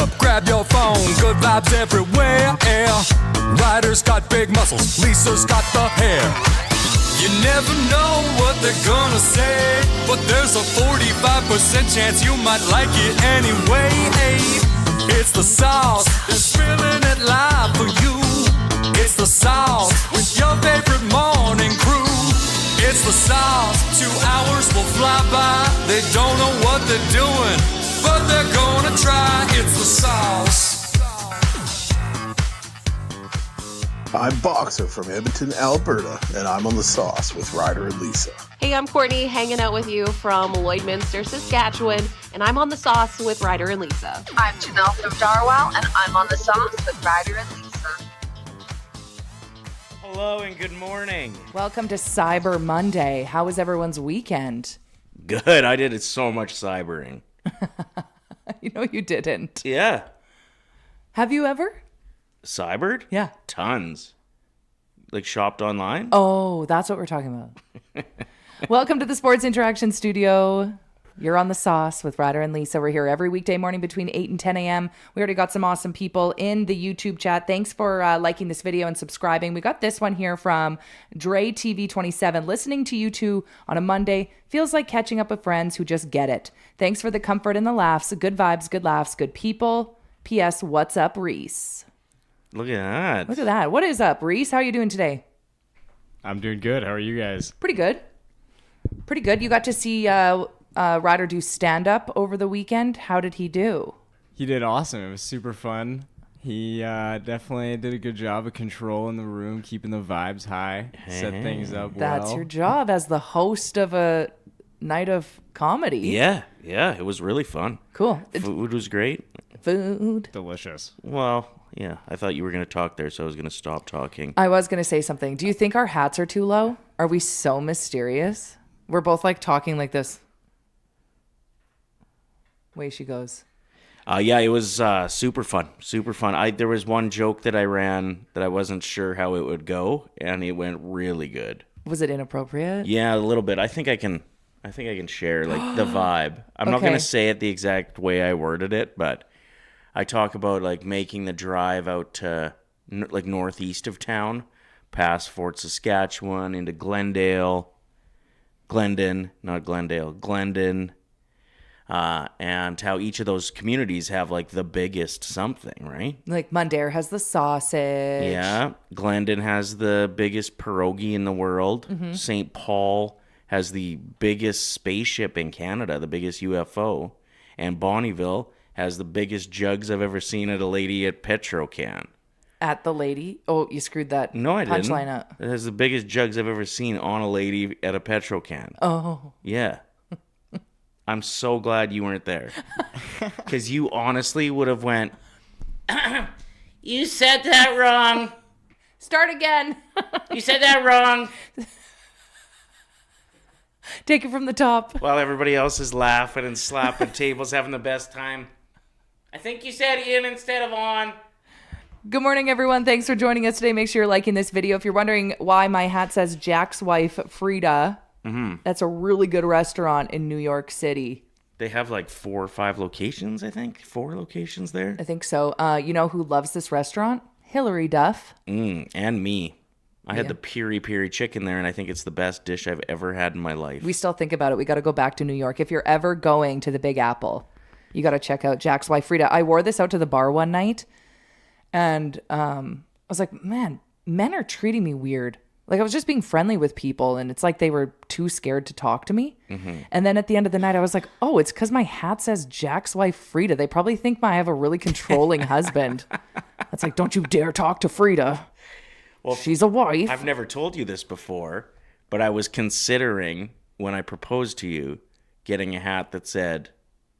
up, grab your phone. Good vibes everywhere. Ryder's got big muscles, Lisa's got the hair. You never know what they're gonna say, but there's a 45% chance you might like it anyway. It's the sauce, they're spilling it live for you. It's the sauce with your favorite morning crew. It's the sauce, 2 hours will fly by. They don't know what they're doing, but they're gonna try. It's the sauce. I'm Boxer from Edmonton, Alberta, and I'm on the sauce with Ryder and Lisa. Hey, I'm Courtney, hanging out with you from Lloydminster, Saskatchewan, and I'm on the sauce with Ryder and Lisa. I'm Janelle from Darwell, and I'm on the sauce with Ryder and Lisa. Hello and good morning. Welcome to Cyber Monday. How was everyone's weekend? Good. I did so much cybering. You know you didn't. Yeah. Have you ever? Cybered? Yeah. Tons. Like shopped online? Oh, that's what we're talking about. Welcome to the Sports Interaction Studio. You're on the sauce with Ryder and Lisa. We're here every weekday morning between 8 and 10 a.m. We already got some awesome people in the YouTube chat. Thanks for liking this video and subscribing. We got this one here from Dre TV 27. Listening to you two on a Monday feels like catching up with friends who just get it. Thanks for the comfort and the laughs. Good vibes, good laughs, good people. P.S. What's up, Reese? Look at that. Look at that. What is up, Reese? How are you doing today? I'm doing good. How are you guys? Pretty good. Pretty good. You got to see Ryder do stand-up over the weekend. How did he do? He did awesome. It was super fun. He definitely did a good job of controlling the room, keeping the vibes high, set things up well. That's your job as the host of a night of comedy. Yeah. It was really fun. Cool. Food was great. Food. Delicious. Well, yeah. I thought you were going to talk there, so I was going to stop talking. I was going to say something. Do you think our hats are too low? Are we so mysterious? We're both like talking like this. Way she goes. Yeah, it was super fun. Super fun. There was one joke that I ran that I wasn't sure how it would go, and it went really good. Was it inappropriate? Yeah, a little bit. I think I can share like the vibe. I'm not going to say it the exact way I worded it, but I talk about like making the drive out to like northeast of town, past Fort Saskatchewan into Glendon, and how each of those communities have like the biggest something, right? Like Mundare has the sausage. Yeah. Glendon has the biggest pierogi in the world. Mm-hmm. St. Paul has the biggest spaceship in Canada, the biggest UFO. And Bonnyville has the biggest jugs I've ever seen at a lady at Petrocan. At the lady? Oh, you screwed that No, I didn't. punchline up. It has the biggest jugs I've ever seen on a lady at a Petrocan. Oh. Yeah. I'm so glad you weren't there. Because you honestly would have went, you said that wrong. Start again. You said that wrong. Take it from the top. While everybody else is laughing and slapping tables, having the best time. I think you said in instead of on. Good morning, everyone. Thanks for joining us today. Make sure you're liking this video. If you're wondering why my hat says Jack's wife, Frida, that's a really good restaurant in New York City. They have like 4 or 5 locations, I think. 4 locations there. I think so. You know who loves this restaurant? Hillary Duff. And me. I had the piri piri chicken there, and I think it's the best dish I've ever had in my life. We still think about it. We got to go back to New York. If you're ever going to the Big Apple, you got to check out Jack's wife, Frida. I wore this out to the bar one night, and I was like, man, men are treating me weird. Like I was just being friendly with people, and it's like they were too scared to talk to me. And then at the end of the night, I was like, oh, it's because my hat says Jack's wife, Frida. They probably think I have a really controlling husband. It's like, don't you dare talk to Frida. Well, she's a wife. I've never told you this before, but I was considering, when I proposed to you, getting a hat that said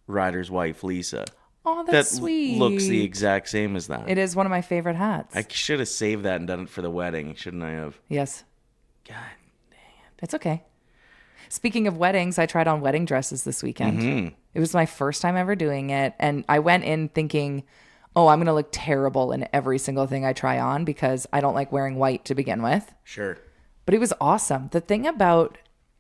Ryder's wife, Lisa. Oh, that's sweet. Looks the exact same as that. It is one of my favorite hats. I should have saved that and done it for the wedding, shouldn't I have? Yes. God dang it. It's okay. Speaking of weddings, I tried on wedding dresses this weekend. It was my first time ever doing it, and I went in thinking, oh, I'm going to look terrible in every single thing I try on because I don't like wearing white to begin with. Sure. But it was awesome. The thing about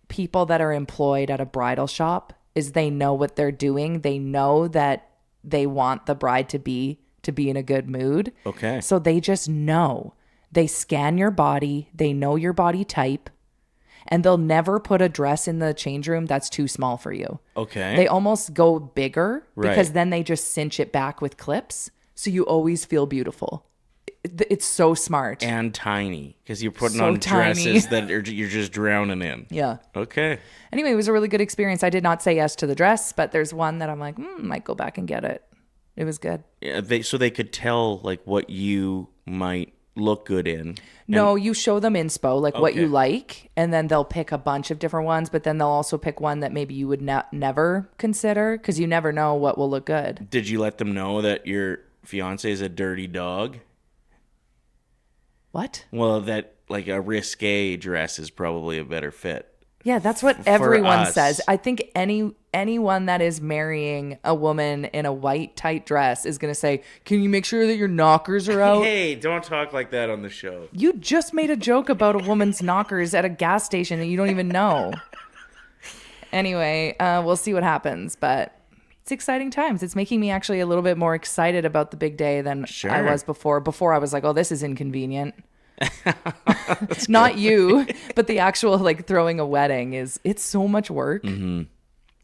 people that are employed at a bridal shop is they know what they're doing. They know that they want the bride to be in a good mood. Okay. So they just know. They scan your body. They know your body type. And they'll never put a dress in the change room that's too small for you. Okay. They almost go bigger because Right. then they just cinch it back with clips. So you always feel beautiful. It's so smart. And tiny, because you're putting So on tiny. dresses that you're just drowning in. Yeah. Okay. Anyway, it was a really good experience. I did not say yes to the dress, but there's one that I'm like, might go back and get it. It was good. Yeah, so they could tell like what you might look good in. No, you show them inspo, like what you Okay. like, and then they'll pick a bunch of different ones, but then they'll also pick one that maybe you would never consider because you never know what will look good. Did you let them know that your fiance is a dirty dog? What? Well, that like a risque dress is probably a better fit. Yeah, that's what everyone us. says. I think anyone that is marrying a woman in a white tight dress is going to say, "Can you make sure that your knockers are out?" Hey, don't talk like that on the show. You just made a joke about a woman's knockers at a gas station that you don't even know. Anyway, we'll see what happens, but it's exciting times. It's making me actually a little bit more excited about the big day than Sure. I was before. Before I was like, "Oh, this is inconvenient." Not you, but the actual like throwing a wedding it's so much work.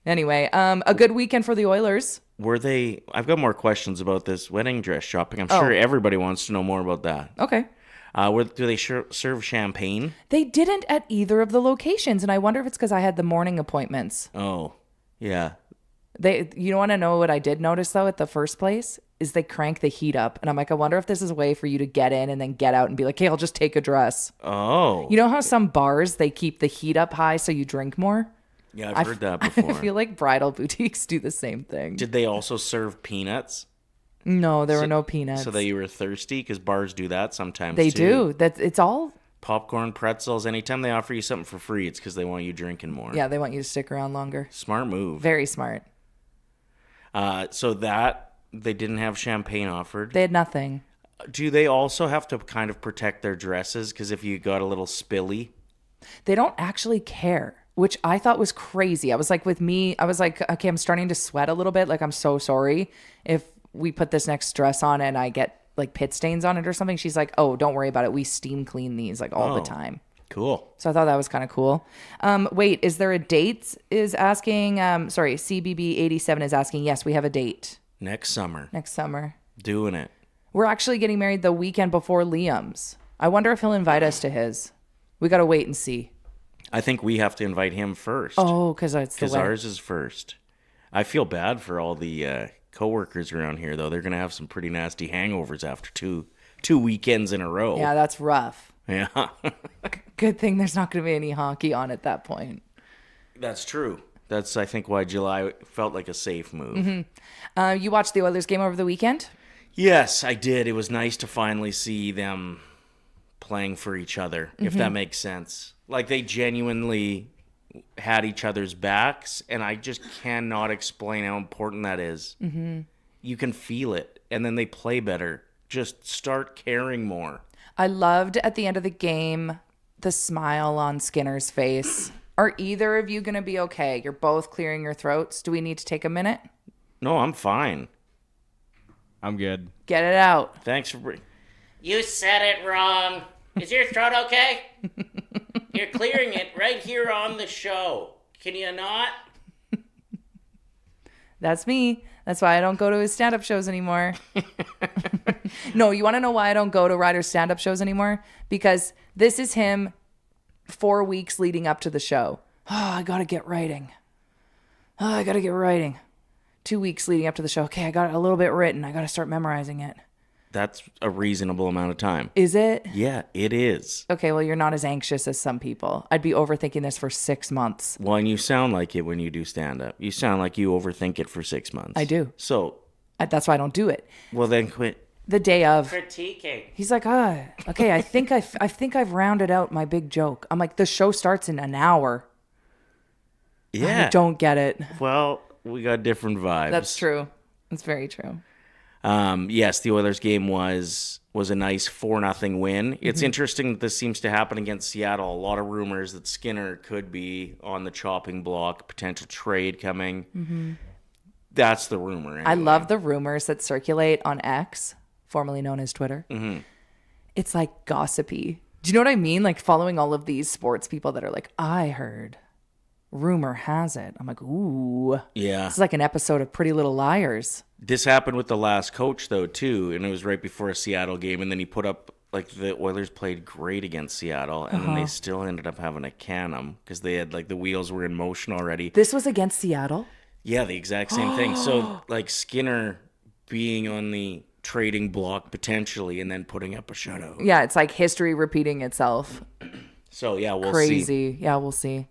Anyway, a good weekend for the Oilers. I've got more questions about this wedding dress shopping. I'm sure everybody wants to know more about that. Okay. Do they serve champagne? They didn't at either of the locations, and I wonder if it's because I had the morning appointments. Oh, yeah. You want to know what I did notice though at the first place is they crank the heat up, and I'm like, I wonder if this is a way for you to get in and then get out and be like, hey, I'll just take a dress. Oh. You know how some bars they keep the heat up high so you drink more? Yeah, I've heard that before. I feel like bridal boutiques do the same thing. Did they also serve peanuts? No, there were no peanuts. So that you were thirsty? Because bars do that sometimes, They too. do. It's all. Popcorn, pretzels. Anytime they offer you something for free, it's because they want you drinking more. Yeah, they want you to stick around longer. Smart move. Very smart. So that they didn't have champagne offered. They had nothing. Do they also have to kind of protect their dresses? Because if you got a little spilly. They don't actually care, which I thought was crazy. I was like, with me, I was like, okay, I'm starting to sweat a little bit. Like, I'm so sorry if we put this next dress on and I get like pit stains on it or something. She's like, oh, don't worry about it. We steam clean these like all the time. Cool. So I thought that was kind of cool. Wait, is there a date? Is asking, sorry, CBB87 is asking, yes, we have a date. Next summer. Next summer. Doing it. We're actually getting married the weekend before Liam's. I wonder if he'll invite us to his. We got to wait and see. I think we have to invite him first. Oh, because it's the Because wedding. ours is first. I feel bad for all the coworkers around here, though. They're going to have some pretty nasty hangovers after two weekends in a row. Yeah, that's rough. Yeah. Good thing there's not going to be any hockey on at that point. That's true. That's, I think, why July felt like a safe move. You watched the Oilers game over the weekend? Yes, I did. It was nice to finally see them playing for each other, if that makes sense. Like, they genuinely had each other's backs, and I just cannot explain how important that is. You can feel it, and then they play better. Just start caring more. I loved at the end of the game the smile on Skinner's face. Are either of you going to be okay? You're both clearing your throats. Do we need to take a minute? No, I'm fine. I'm good. Get it out. Thanks for... You said it wrong. Is your throat okay? You're clearing it right here on the show. Can you not? That's me. That's why I don't go to his stand-up shows anymore. No, you want to know why I don't go to Ryder's stand-up shows anymore? Because this is him 4 weeks leading up to the show. Oh, I got to get writing. 2 weeks leading up to the show. Okay, I got a little bit written. I got to start memorizing it. That's a reasonable amount of time. Is it? Yeah, it is. Okay, well, you're not as anxious as some people. I'd be overthinking this for 6 months. Well, and you sound like it when you do stand-up. You sound like you overthink it for 6 months. I do. So, That's why I don't do it. well, then quit. The day of. Critiquing. He's like, okay, I think I've rounded out my big joke. I'm like, the show starts in an hour. Yeah. I don't get it. Well, we got different vibes. That's true. That's very true. Yes, the Oilers game was a nice 4-0 win. It's interesting that this seems to happen against Seattle. A lot of rumors that Skinner could be on the chopping block, potential trade coming. That's the rumor. Anyway. I love the rumors that circulate on X, formerly known as Twitter. Mm-hmm. It's like gossipy. Do you know what I mean? Like following all of these sports people that are like, I heard, rumor has it. I'm like, ooh. Yeah. It's like an episode of Pretty Little Liars. This happened with the last coach, though, too. And it was right before a Seattle game. And then he put up, like, the Oilers played great against Seattle. And then they still ended up having to can them because they had, like, the wheels were in motion already. This was against Seattle? Yeah, the exact same thing. So, like, Skinner being on the trading block potentially and then putting up a shutout. Yeah, it's like history repeating itself. So, yeah, we'll see. Crazy. Yeah, we'll see.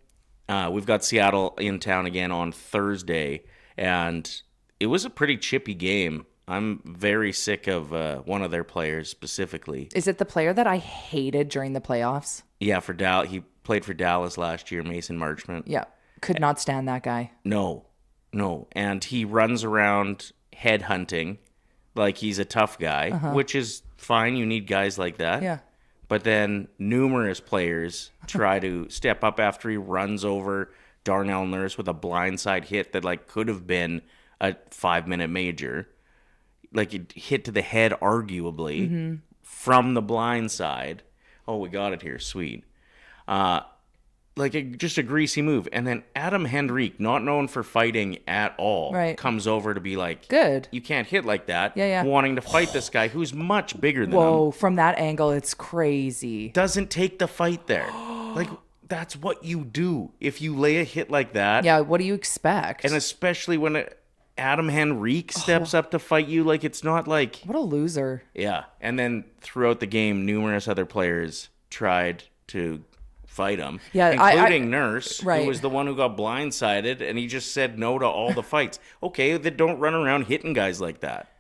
We've got Seattle in town again on Thursday, and it was a pretty chippy game. I'm very sick of one of their players specifically. Is it the player that I hated during the playoffs? Yeah, for Dallas. He played for Dallas last year, Mason Marchment. Yeah, could not stand that guy. No. And he runs around headhunting like he's a tough guy, which is fine. You need guys like that. Yeah. But then numerous players try to step up after he runs over Darnell Nurse with a blindside hit that like could have been a 5-minute major. Like it hit to the head arguably from the blind side. Oh, we got it here. Sweet. Just a greasy move. And then Adam Henrique, not known for fighting at all, comes over to be like, good. You can't hit like that. Yeah. Wanting to fight this guy who's much bigger than him. Whoa, from that angle, it's crazy. Doesn't take the fight there. Like, that's what you do. If you lay a hit like that. Yeah, what do you expect? And especially when Adam Henrique steps up to fight you, like, it's not like... What a loser. Yeah. And then throughout the game, numerous other players tried to fight him, including Nurse, who was the one who got blindsided, and he just said no to all the fights. Okay, then don't run around hitting guys like that.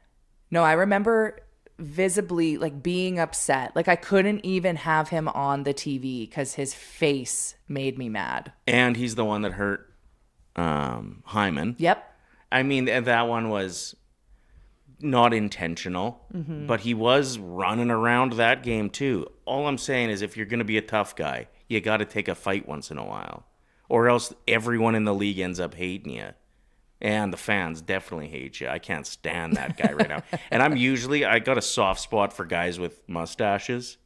No, I remember visibly like being upset. Like I couldn't even have him on the TV because his face made me mad. And he's the one that hurt Hyman. Yep. I mean, that one was not intentional, but he was running around that game too. All I'm saying is if you're going to be a tough guy, you got to take a fight once in a while, or else everyone in the league ends up hating you. And the fans definitely hate you. I can't stand that guy right now. And I got a soft spot for guys with mustaches.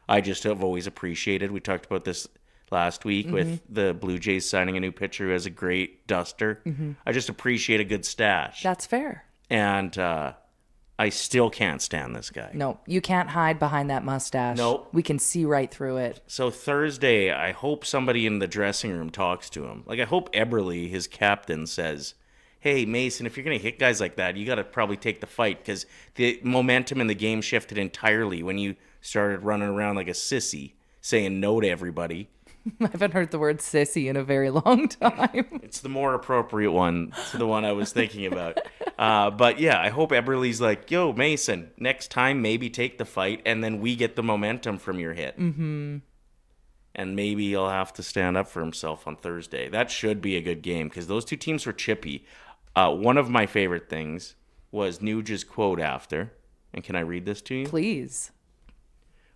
I just have always appreciated. We talked about this last week with the Blue Jays signing a new pitcher who has a great duster. I just appreciate a good stash. That's fair. And I still can't stand this guy. No, you can't hide behind that mustache. Nope. We can see right through it. So Thursday, I hope somebody in the dressing room talks to him. Like, I hope Eberle, his captain, says, hey, Mason, if you're going to hit guys like that, you got to probably take the fight because the momentum in the game shifted entirely when you started running around like a sissy, saying no to everybody. I haven't heard the word sissy in a very long time. It's the more appropriate one to the one I was thinking about. But yeah, I hope Eberle's like, yo, Mason, next time maybe take the fight and then we get the momentum from your hit. And maybe he'll have to stand up for himself on Thursday. That should be a good game because those two teams were chippy. One of my favorite things was Nuge's quote after. And can I read this to you? Please.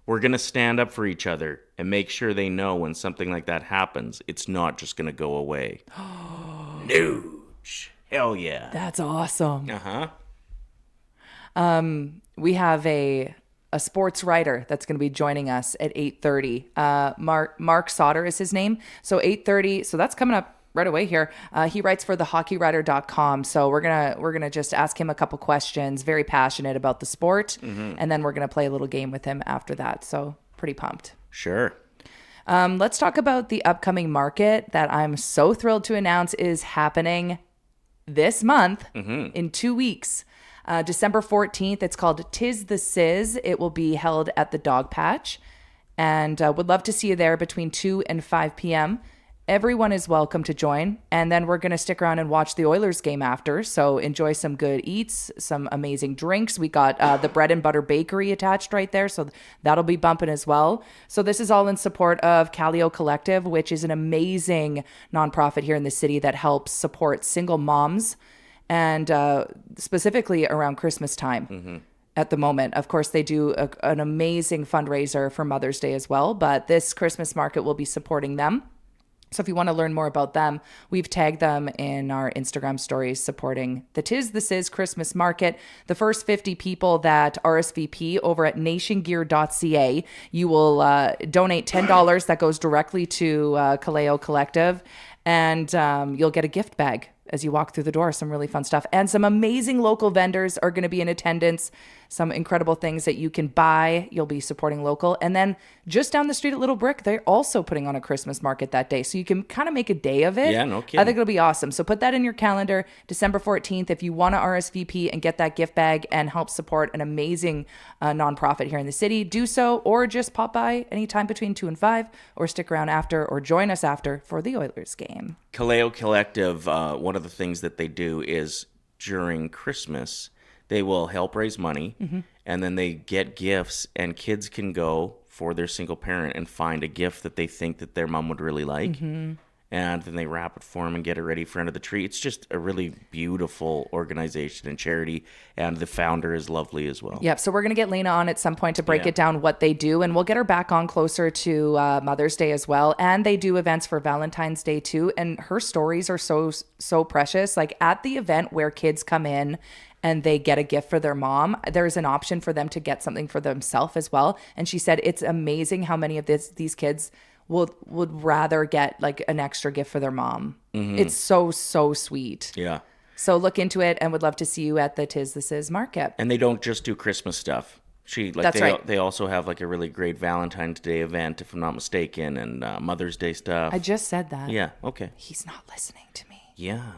We're going to stand up for each other and make sure they know when something like that happens, it's not just going to go away. Nuge. Hell yeah. That's awesome. We have a sports writer that's going to be joining us at 8:30. Marc Sautter is his name. So 8:30. So that's coming up right away here. He writes for thehockeyrider.com. So we're gonna just ask him a couple questions. Very passionate about the sport, and then we're gonna play a little game with him after that. So pretty pumped. Sure. Let's talk about the upcoming market that I'm so thrilled to announce is happening this month in 2 weeks. December 14th. It's called Tis the Sizz. It will be held at the Dog Patch, and would love to see you there between 2 and 5 p.m. Everyone is welcome to join, and then we're going to stick around and watch the Oilers game after, so enjoy some good eats, some amazing drinks. We got the Bread and Butter Bakery attached right there, so that'll be bumping as well. So this is all in support of Callio Collective, which is an amazing nonprofit here in the city that helps support single moms, and specifically around Christmas time. At the moment. Of course, they do an amazing fundraiser for Mother's Day as well, but this Christmas market will be supporting them. So if you want to learn more about them, we've tagged them in our Instagram stories supporting the Tis the Sizz Christmas Market. The first 50 people that RSVP over at nationgear.ca, you will donate $10 that goes directly to Kaleo Collective, and you'll get a gift bag as you walk through the door. Some really fun stuff. And some amazing local vendors are going to be in attendance. Some incredible things that you can buy. You'll be supporting local. And then just down the street at Little Brick, they're also putting on a Christmas market that day. So you can kind of make a day of it. Yeah, no kidding. I think it'll be awesome. So put that in your calendar, December 14th. If you want to RSVP and get that gift bag and help support an amazing nonprofit here in the city, do so, or just pop by anytime between 2 and 5, or stick around after, or join us after for the Oilers game. Kaleo Collective, one of the things that they do is during Christmas, they will help raise money, and then they get gifts, and kids can go for their single parent and find a gift that they think that their mom would really like. And then they wrap it for them and get it ready for under the tree. It's just a really beautiful organization and charity, and the founder is lovely as well. Yep. So we're going to get Lena on at some point to break it down what they do, and we'll get her back on closer to Mother's Day as well. And they do events for Valentine's Day too. And her stories are so precious. Like at the event where kids come in and they get a gift for their mom, there's an option for them to get something for themselves as well. And she said it's amazing how many of these kids would rather get like an extra gift for their mom. It's so sweet. Yeah. So look into it, and would love to see you at the Tis the Sizz Market. And they don't just do Christmas stuff. That's right. They also have like a really great Valentine's Day event, if I'm not mistaken, and Mother's Day stuff. I just said that. Yeah, okay. He's not listening to me. Yeah,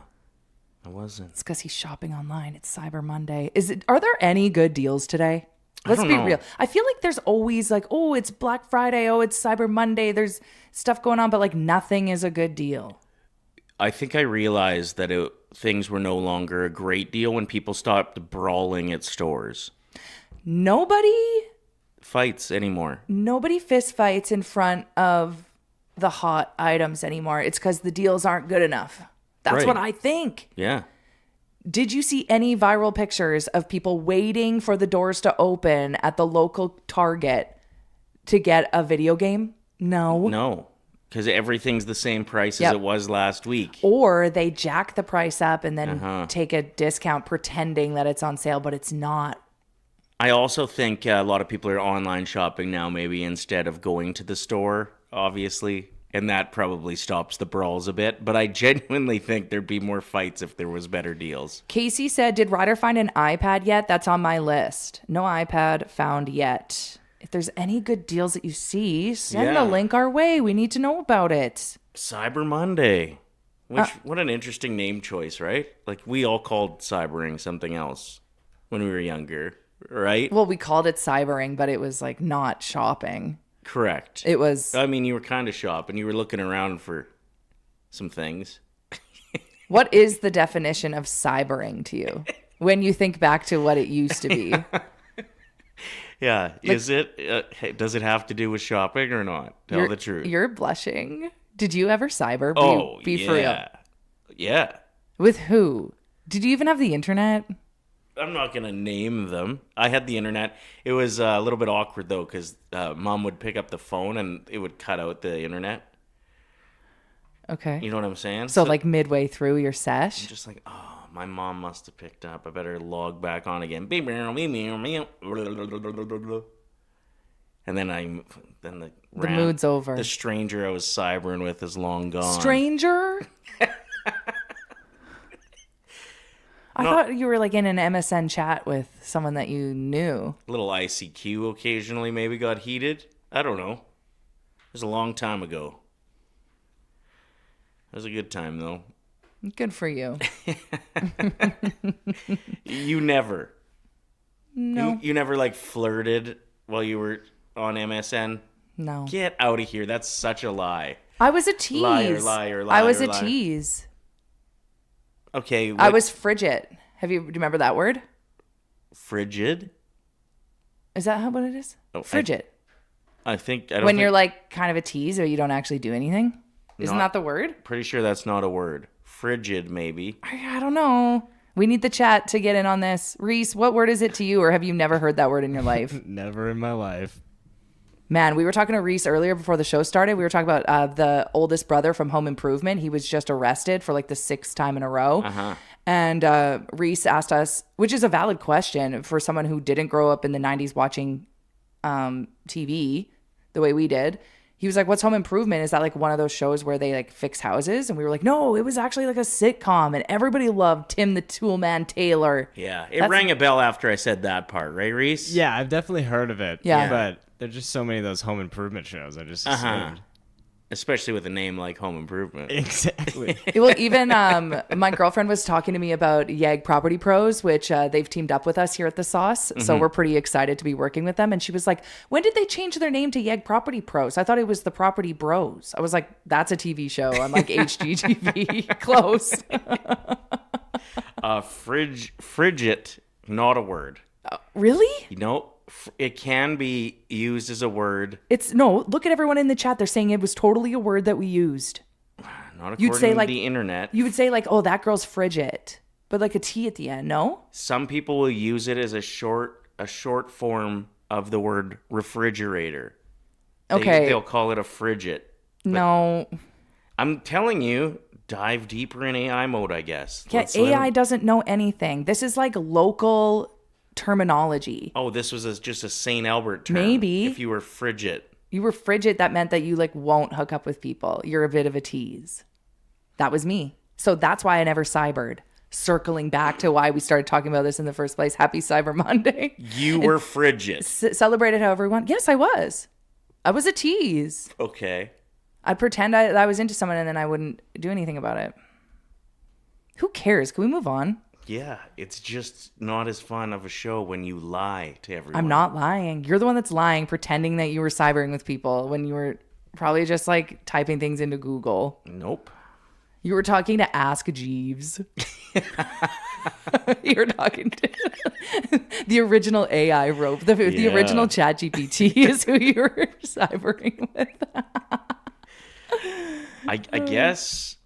I wasn't. It's because he's shopping online. It's Cyber Monday. Are there any good deals today? Let's be real. I feel like there's always like, oh, it's Black Friday. Oh, it's Cyber Monday. There's stuff going on, but like nothing is a good deal. I think I realized that things were no longer a great deal when people stopped brawling at stores. Nobody fights anymore. Nobody fist fights in front of the hot items anymore. It's because the deals aren't good enough. That's what I think. Yeah. Did you see any viral pictures of people waiting for the doors to open at the local Target to get a video game? No. Because everything's the same price as it was last week. Or they jack the price up and then take a discount pretending that it's on sale, but it's not. I also think a lot of people are online shopping now, maybe instead of going to the store, obviously. And that probably stops the brawls a bit. But I genuinely think there'd be more fights if there was better deals. Casey said, did Ryder find an iPad yet? That's on my list. No iPad found yet. If there's any good deals that you see, send the link our way. We need to know about it. Cyber Monday. What an interesting name choice, right? Like we all called cybering something else when we were younger, right? Well, we called it cybering, but it was like not shopping. Correct. It was. I mean, you were kind of shopping. You were looking around for some things. What is the definition of cybering to you when you think back to what it used to be? Yeah. Is it? Does it have to do with shopping or not? Tell the truth. You're blushing. Did you ever cyber? Be for real. Yeah. With who? Did you even have the internet? I'm not going to name them. I had the internet. It was a little bit awkward, though, because Mom would pick up the phone and it would cut out the internet. Okay. You know what I'm saying? So like midway through your sesh? I'm just like, oh, my mom must have picked up. I better log back on again. And then the mood's over. The stranger I was cybering with is long gone. Stranger? I thought you were like in an MSN chat with someone that you knew. A little ICQ occasionally maybe got heated. I don't know. It was a long time ago. It was a good time, though. Good for you. You never. No. You never like flirted while you were on MSN? No. Get out of here. That's such a lie. I was a tease. Liar. I was a tease. Okay. I was frigid. Do you remember that word? Frigid? Is that what it is? Oh, frigid. I think when you're like kind of a tease or you don't actually do anything. Isn't that the word? Pretty sure that's not a word. Frigid, maybe. I don't know. We need the chat to get in on this. Reese, what word is it to you, or have you never heard that word in your life? Never in my life. Man, we were talking to Reese earlier before the show started. We were talking about the oldest brother from Home Improvement. He was just arrested for like the 6th time in a row. Uh-huh. And Reese asked us, which is a valid question for someone who didn't grow up in the 90s watching TV the way we did. He was like, what's Home Improvement? Is that like one of those shows where they like fix houses? And we were like, no, it was actually like a sitcom and everybody loved Tim the Toolman Taylor. Yeah, it rang a bell after I said that part, right, Reese? Yeah, I've definitely heard of it. Yeah. But there's just so many of those Home Improvement shows. I just assumed. Especially with a name like Home Improvement. Exactly. Well, even my girlfriend was talking to me about YEG Property Pros, which they've teamed up with us here at The Sauce. So we're pretty excited to be working with them. And she was like, when did they change their name to YEG Property Pros? I thought it was the Property Bros. I was like, that's a TV show. I'm like, HGTV. Close. Frigid, not a word. Really? You know, it can be used as a word. Look at everyone in the chat. They're saying it was totally a word that we used. Not according to the internet. You would say like, oh, that girl's frigid. But like a T at the end, no? Some people will use it as a short form of the word refrigerator. Okay. They'll call it a frigid. No. I'm telling you, dive deeper in AI mode, I guess. Yeah, AI doesn't know anything. This is like local terminology. Oh, this was just a St. Albert term. Maybe. If you were frigid. You were frigid, that meant that you like won't hook up with people. You're a bit of a tease. That was me. So that's why I never cybered. Circling back to why we started talking about this in the first place. Happy Cyber Monday. You were frigid. Celebrated however we want. Yes, I was. I was a tease. Okay. I'd pretend I was into someone and then I wouldn't do anything about it. Who cares? Can we move on? Yeah, it's just not as fun of a show when you lie to everyone. I'm not lying. You're the one that's lying, pretending that you were cybering with people when you were probably just like typing things into Google. Nope. You were talking to Ask Jeeves. You were talking to the original AI rope. The original ChatGPT is who you were cybering with. I guess,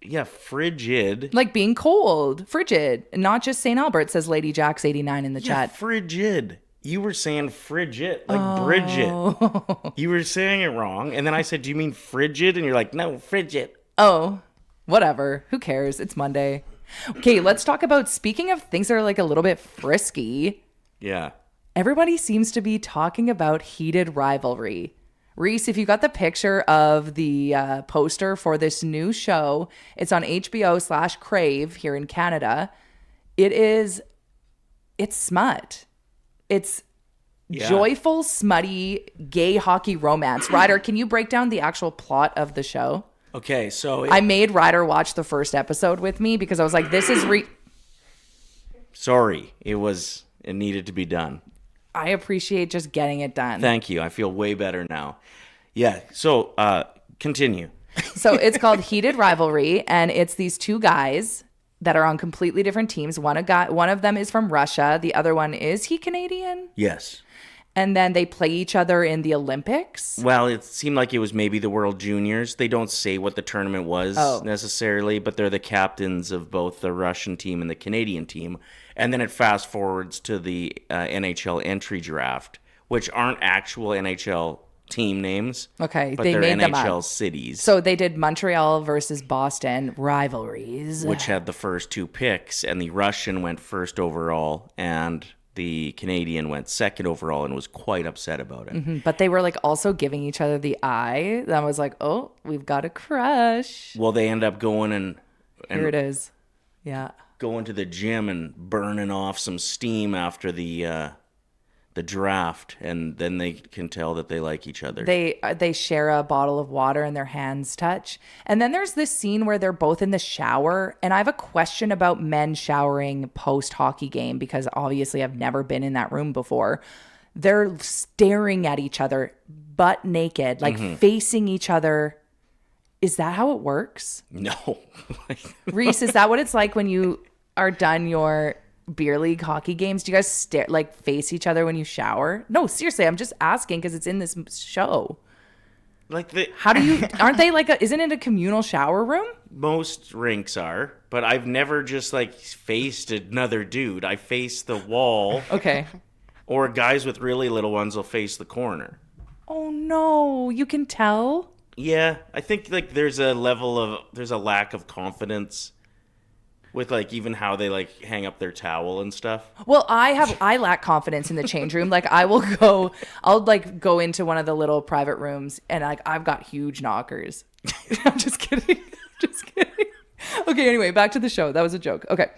yeah, frigid. Like being cold. Frigid. Not just St. Albert, says Lady Jax 89 in the chat. Frigid. You were saying frigid, like Bridget. You were saying it wrong. And then I said, do you mean frigid? And you're like, no, frigid. Oh, whatever. Who cares? It's Monday. Okay, let's talk about, speaking of things that are like a little bit frisky. Yeah. Everybody seems to be talking about heated rivalry. Reese, if you got the picture of the poster for this new show, it's on HBO/Crave here in Canada. It's smut. It's joyful, smutty, gay hockey romance. Ryder, can you break down the actual plot of the show? Okay, so... I made Ryder watch the first episode with me because I was like, this is... Sorry, it needed to be done. I appreciate just getting it done. Thank you. I feel way better now. Yeah, so continue. So it's called Heated Rivalry, and it's these two guys that are on completely different teams. One of them is from Russia. The other one, is he Canadian? Yes. And then they play each other in the Olympics. Well, it seemed like it was maybe the World Juniors. They don't say what the tournament was necessarily, but they're the captains of both the Russian team and the Canadian team. And then it fast forwards to the NHL entry draft, which aren't actual NHL team names. Okay, but they they're made them NHL up. cities. So they did Montreal versus Boston rivalries, which had the first two picks, and the Russian went first overall, and the Canadian went second overall, and was quite upset about it. Mm-hmm. But they were like also giving each other the eye. That was like, oh, we've got a crush. Well, they end up going and here it is. Yeah. Going to the gym and burning off some steam after the draft, and then they can tell that they like each other. They share a bottle of water and their hands touch. And then there's this scene where they're both in the shower, and I have a question about men showering post-hockey game because obviously I've never been in that room before. They're staring at each other butt naked, like facing each other. Is that how it works? No. Reese, is that what it's like when you are done your beer league hockey games? Do you guys face each other when you shower? No, seriously, I'm just asking because it's in this show. How do you, aren't they isn't it a communal shower room? Most rinks are, but I've never just faced another dude. I face the wall. Okay. Or guys with really little ones will face the corner. Oh no, you can tell. Yeah, I think like there's a lack of confidence with like even how they like hang up their towel and stuff. Well, I lack confidence in the change room. Like I'll like go into one of the little private rooms and like I've got huge knockers. I'm just kidding. Just kidding. Okay, anyway, back to the show. That was a joke. Okay.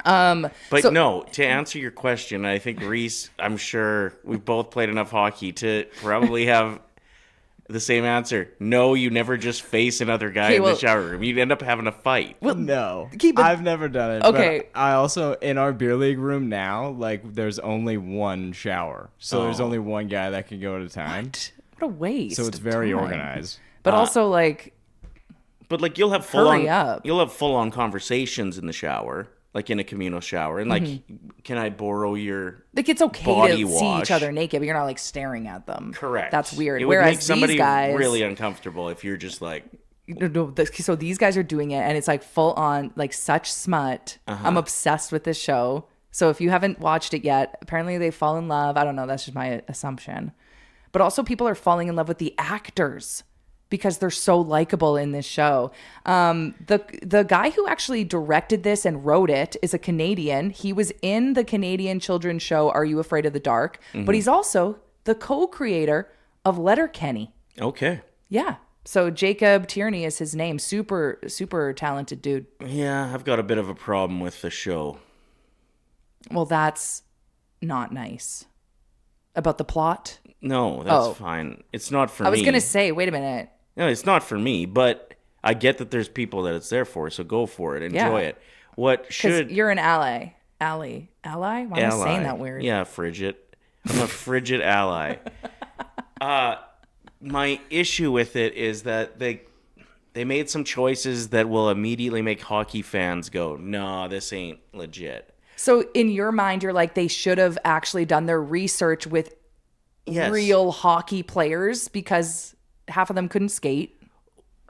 No, to answer your question, I think Reese, I'm sure we've both played enough hockey to probably have the same answer. No, you never just face another guy in the shower room. You'd end up having a fight. Well, no. I've never done it. Okay. But I also, in our beer league room now, like, there's only one shower. So there's only one guy that can go at a time. What a waste. So it's very organized. But also, like... But, like, you'll have full-on conversations in the shower. Like in a communal shower, and like, can I borrow your like? It's okay body to wash? See each other naked, but you're not like staring at them. Correct. That's weird. It would Whereas make somebody these guys really uncomfortable if you're just like. No, so these guys are doing it, and it's like full on, like such smut. I'm obsessed with this show. So if you haven't watched it yet, apparently they fall in love. I don't know. That's just my assumption. But also, people are falling in love with the actors because they're so likable in this show. The guy who actually directed this and wrote it is a Canadian. He was in the Canadian children's show Are You Afraid of the Dark? But he's also the co-creator of Letterkenny. Okay. Yeah. So Jacob Tierney is his name. Super, super talented dude. Yeah, I've got a bit of a problem with the show. Well, that's not nice. About the plot? No, that's fine. It's not for me. I was going to say, wait a minute. No, it's not for me, but I get that there's people that it's there for, so go for it. Enjoy it. What should... Because you're an ally. Ally? Why am I saying that weird? Yeah, frigid. I'm a frigid ally. My issue with it is that they made some choices that will immediately make hockey fans go, no, this ain't legit. So in your mind, you're like, they should have actually done their research with real hockey players because half of them couldn't skate.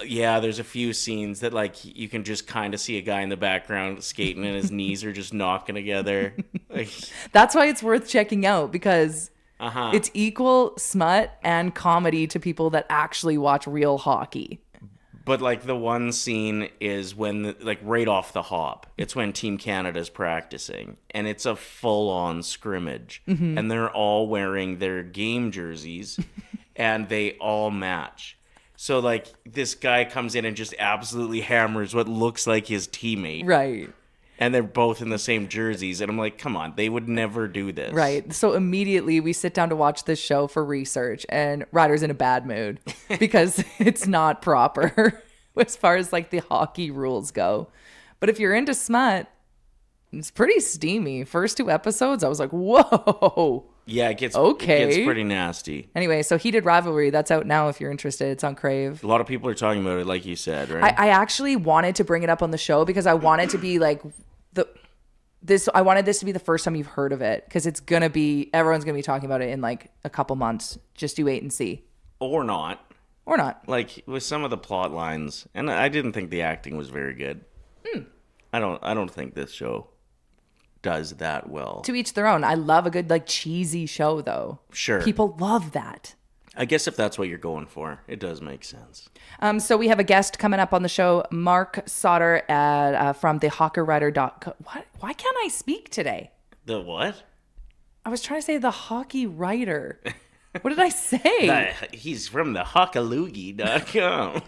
Yeah, there's a few scenes that like you can just kind of see a guy in the background skating and his knees are just knocking together. Like, that's why it's worth checking out because it's equal smut and comedy to people that actually watch real hockey. But like the one scene is when like right off the hop, it's when Team Canada's practicing and it's a full-on scrimmage and they're all wearing their game jerseys and they all match. So like this guy comes in and just absolutely hammers what looks like his teammate. Right. And they're both in the same jerseys. And I'm like, come on, they would never do this. Right. So immediately we sit down to watch this show for research and Ryder's in a bad mood because it's not proper as far as like the hockey rules go. But if you're into smut, it's pretty steamy. First 2 episodes, I was like, whoa. Yeah, it gets pretty nasty. Anyway, so he did Rivalry. That's out now if you're interested. It's on Crave. A lot of people are talking about it, like you said, right? I actually wanted to bring it up on the show because I wanted to be like I wanted this to be the first time you've heard of it because everyone's gonna be talking about it in like a couple months. Just you wait and see. Or not. Like with some of the plot lines, and I didn't think the acting was very good. I don't think this show does that well. To each their own. I love a good like cheesy show though. Sure. People love that. I guess if that's what you're going for, it does make sense. So we have a guest coming up on the show, Marc Sautter from the hockeyrider.co. What? Why can't I speak today? The what? I was trying to say the hockey writer. What did I say? He's from the hockaloogie.com.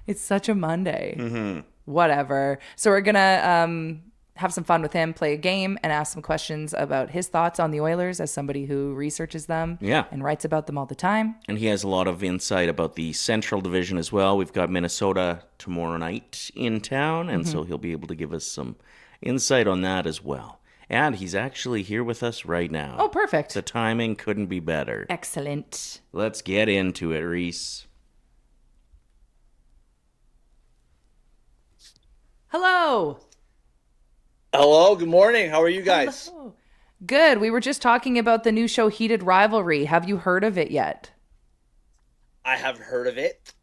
It's such a Monday. Whatever. So we're going to have some fun with him, play a game, and ask some questions about his thoughts on the Oilers as somebody who researches them and writes about them all the time. And he has a lot of insight about the Central Division as well. We've got Minnesota tomorrow night in town, and so he'll be able to give us some insight on that as well. And he's actually here with us right now. Oh, perfect. The timing couldn't be better. Excellent. Let's get into it, Reese. Hello. Hello, good morning. How are you guys? Hello. Good. We were just talking about the new show Heated Rivalry. Have you heard of it yet? I have heard of it.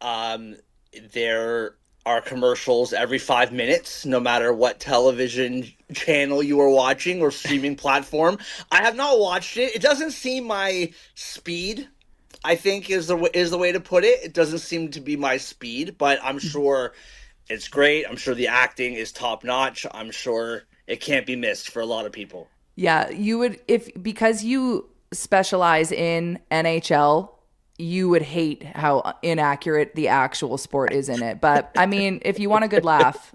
There our commercials every 5 minutes, no matter what television channel you are watching or streaming platform. I have not watched it. It doesn't seem my speed, I think is the way to put it. It doesn't seem to be my speed, but I'm sure it's great. I'm sure the acting is top notch. I'm sure it can't be missed for a lot of people. Yeah, you would, because you specialize in NHL, you would hate how inaccurate the actual sport is in it. But I mean, if you want a good laugh,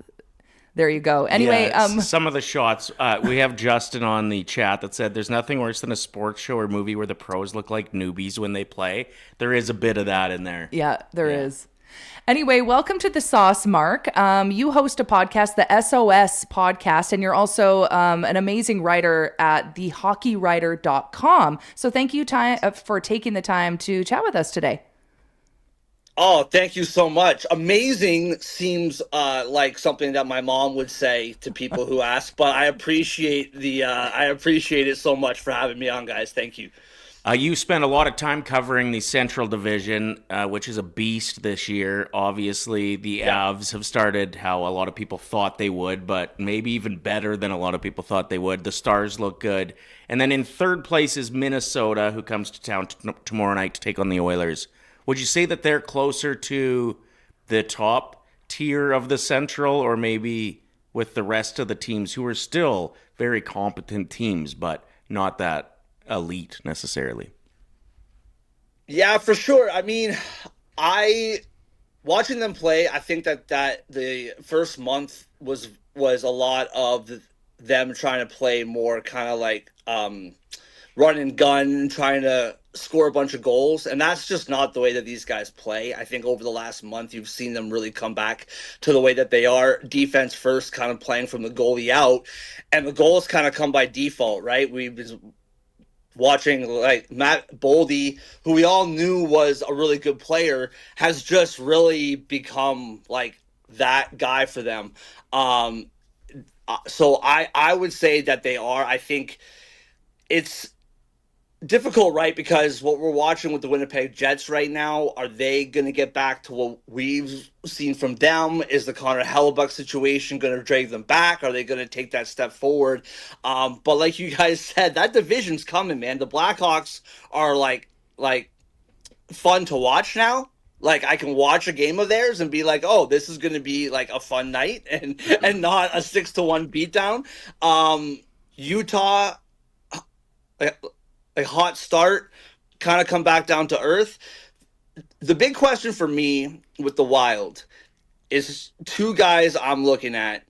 there you go. Anyway, some of the shots, we have Justin on the chat that said there's nothing worse than a sports show or movie where the pros look like newbies when they play. There is a bit of that in there. Yeah, there is. Anyway, welcome to The Sauce, Marc. You host a podcast, the SOS podcast, and you're also an amazing writer at thehockeyrider.com. So thank you for taking the time to chat with us today. Oh, thank you so much. Amazing seems like something that my mom would say to people who ask, but I appreciate it so much for having me on, guys. Thank you. You spent a lot of time covering the Central Division, which is a beast this year. Obviously, the Avs have started how a lot of people thought they would, but maybe even better than a lot of people thought they would. The Stars look good. And then in third place is Minnesota, who comes to town tomorrow night to take on the Oilers. Would you say that they're closer to the top tier of the Central, or maybe with the rest of the teams who are still very competent teams, but not that elite necessarily? Yeah, for sure. I mean, watching them play, I think that the first month was a lot of them trying to play more kind of like run and gun, trying to score a bunch of goals, and that's just not the way that these guys play. I think over the last month you've seen them really come back to the way that they are, defense first, kind of playing from the goalie out, and the goals kind of come by default, right? We've been watching like Matt Boldy, who we all knew was a really good player, has just really become like that guy for them. So I would say that they are. I think it's difficult, right? Because what we're watching with the Winnipeg Jets right now, are they going to get back to what we've seen from them? Is the Connor Hellebuck situation going to drag them back? Are they going to take that step forward? But like you guys said, that division's coming, man. The Blackhawks are like fun to watch now. Like, I can watch a game of theirs and be like, oh, this is going to be like a fun night and not a 6-1 beatdown. Utah, a hot start, kind of come back down to earth. The big question for me with the Wild is two guys I'm looking at.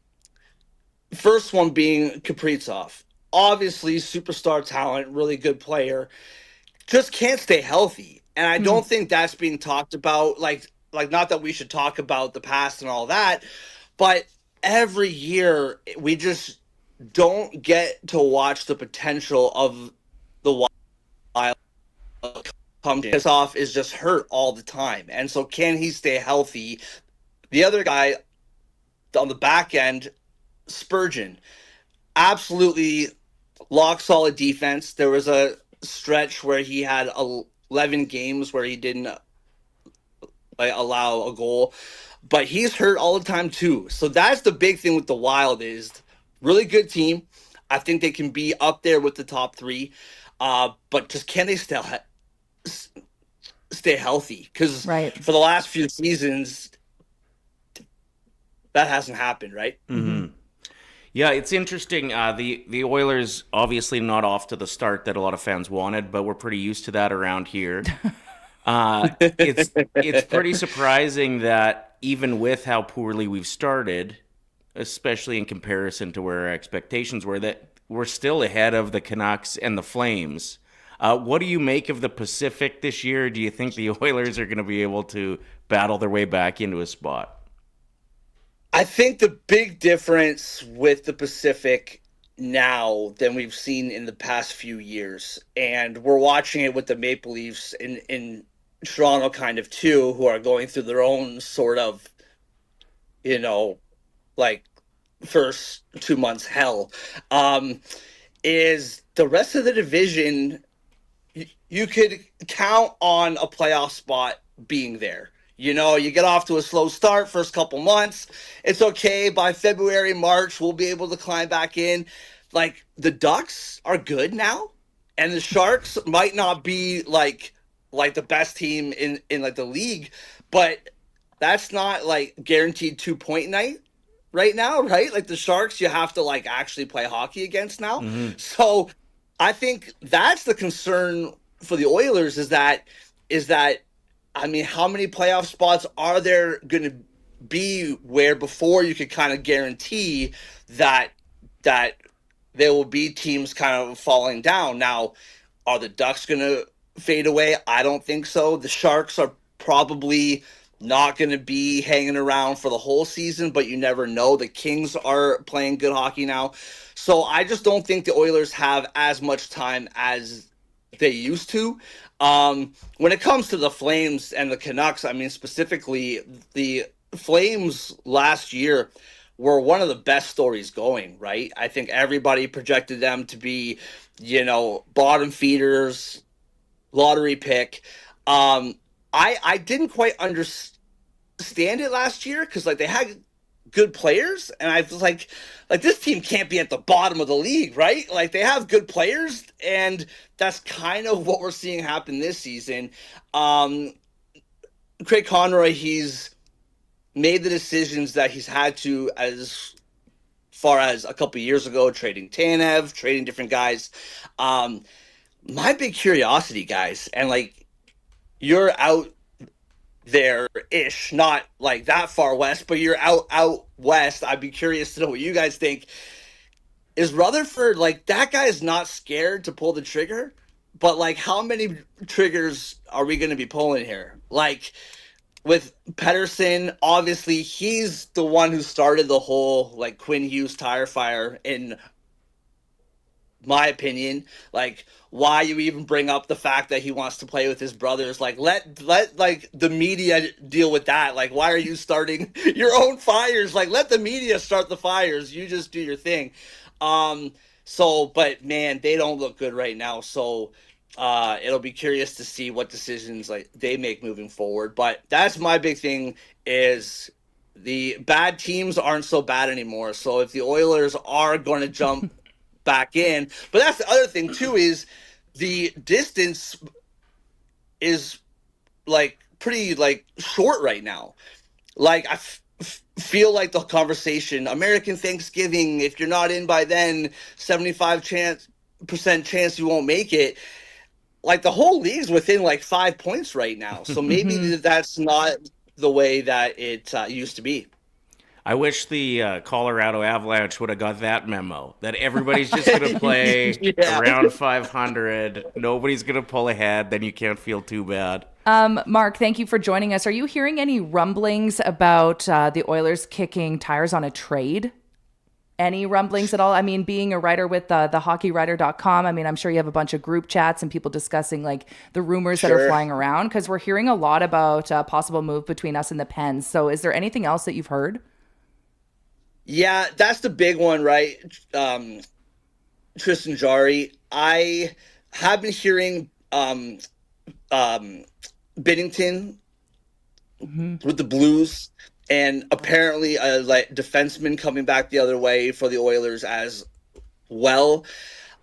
First one being Kaprizov. Obviously, superstar talent, really good player. Just can't stay healthy. And I don't think that's being talked about. Like not that we should talk about the past and all that, but every year we just don't get to watch the potential of the Wild come piss off is just hurt all the time. And so can he stay healthy? The other guy on the back end, Spurgeon, absolutely lock solid defense. There was a stretch where he had 11 games where he didn't allow a goal, but he's hurt all the time too. So that's the big thing with the Wild, is really good team. I think they can be up there with the top three. But just can they still stay healthy? Because for the last few seasons, that hasn't happened, right? Mm-hmm. Yeah, it's interesting. The Oilers obviously not off to the start that a lot of fans wanted, but we're pretty used to that around here. It's pretty surprising that even with how poorly we've started, especially in comparison to where our expectations were, that we're still ahead of the Canucks and the Flames. What do you make of the Pacific this year? Do you think the Oilers are going to be able to battle their way back into a spot? I think the big difference with the Pacific now than we've seen in the past few years, and we're watching it with the Maple Leafs in Toronto kind of too, who are going through their own sort of, like first 2 months hell, is the rest of the division, you could count on a playoff spot being there. You know, you get off to a slow start first couple months. It's okay. By February, March, we'll be able to climb back in. Like, the Ducks are good now, and the Sharks might not be like the best team in like the league, but that's not like guaranteed 2-point night right now, right? Like the Sharks, you have to like actually play hockey against now. So I think that's the concern for the Oilers is that I mean, how many playoff spots are there going to be where before you could kind of guarantee that there will be teams kind of falling down? Now, are the Ducks going to fade away? I don't think so. The Sharks are probably not going to be hanging around for the whole season, but you never know. The Kings are playing good hockey now. So I just don't think the Oilers have as much time as they used to. When it comes to the Flames and the Canucks, I mean, specifically, the Flames last year were one of the best stories going, right? I think everybody projected them to be, you know, bottom feeders, lottery pick. I didn't quite understand it last year because like they had good players, and I was like this team can't be at the bottom of the league, right? Like they have good players, and that's kind of what we're seeing happen this season. Craig Conroy, he's made the decisions that he's had to as far as a couple of years ago, trading Tanev, trading different guys. My big curiosity, guys, and like you're out there-ish, not like that far west, but you're out west. I'd be curious to know what you guys think. Is Rutherford, like, that guy is not scared to pull the trigger, but like how many triggers are we going to be pulling here? Like with Pedersen, obviously he's the one who started the whole like Quinn Hughes tire fire, in my opinion. Like, why you even bring up the fact that he wants to play with his brothers? Like, let like the media deal with that. Like, why are you starting your own fires? Like, let the media start the fires. You just do your thing. But man, they don't look good right now. So it'll be curious to see what decisions like they make moving forward. But that's my big thing, is the bad teams aren't so bad anymore. So if the Oilers are going to jump back in, but that's the other thing too, is the distance is like pretty like short right now. Like I feel like the conversation, American Thanksgiving, if you're not in by then, 75% chance you won't make it. Like the whole league's within like 5 points right now. So maybe that's not the way that it used to be. I wish the Colorado Avalanche would have got that memo, that everybody's just going to play around 500. Nobody's going to pull ahead. Then you can't feel too bad. Marc, thank you for joining us. Are you hearing any rumblings about the Oilers kicking tires on a trade? Any rumblings at all? I mean, being a writer with the hockeyrider.com, I mean, I'm sure you have a bunch of group chats and people discussing like the rumors that are flying around, because we're hearing a lot about a possible move between us and the Pens. So is there anything else that you've heard? Yeah, that's the big one, right? Tristan Jarry. I have been hearing Binnington with the Blues, and apparently a like defenseman coming back the other way for the Oilers as well.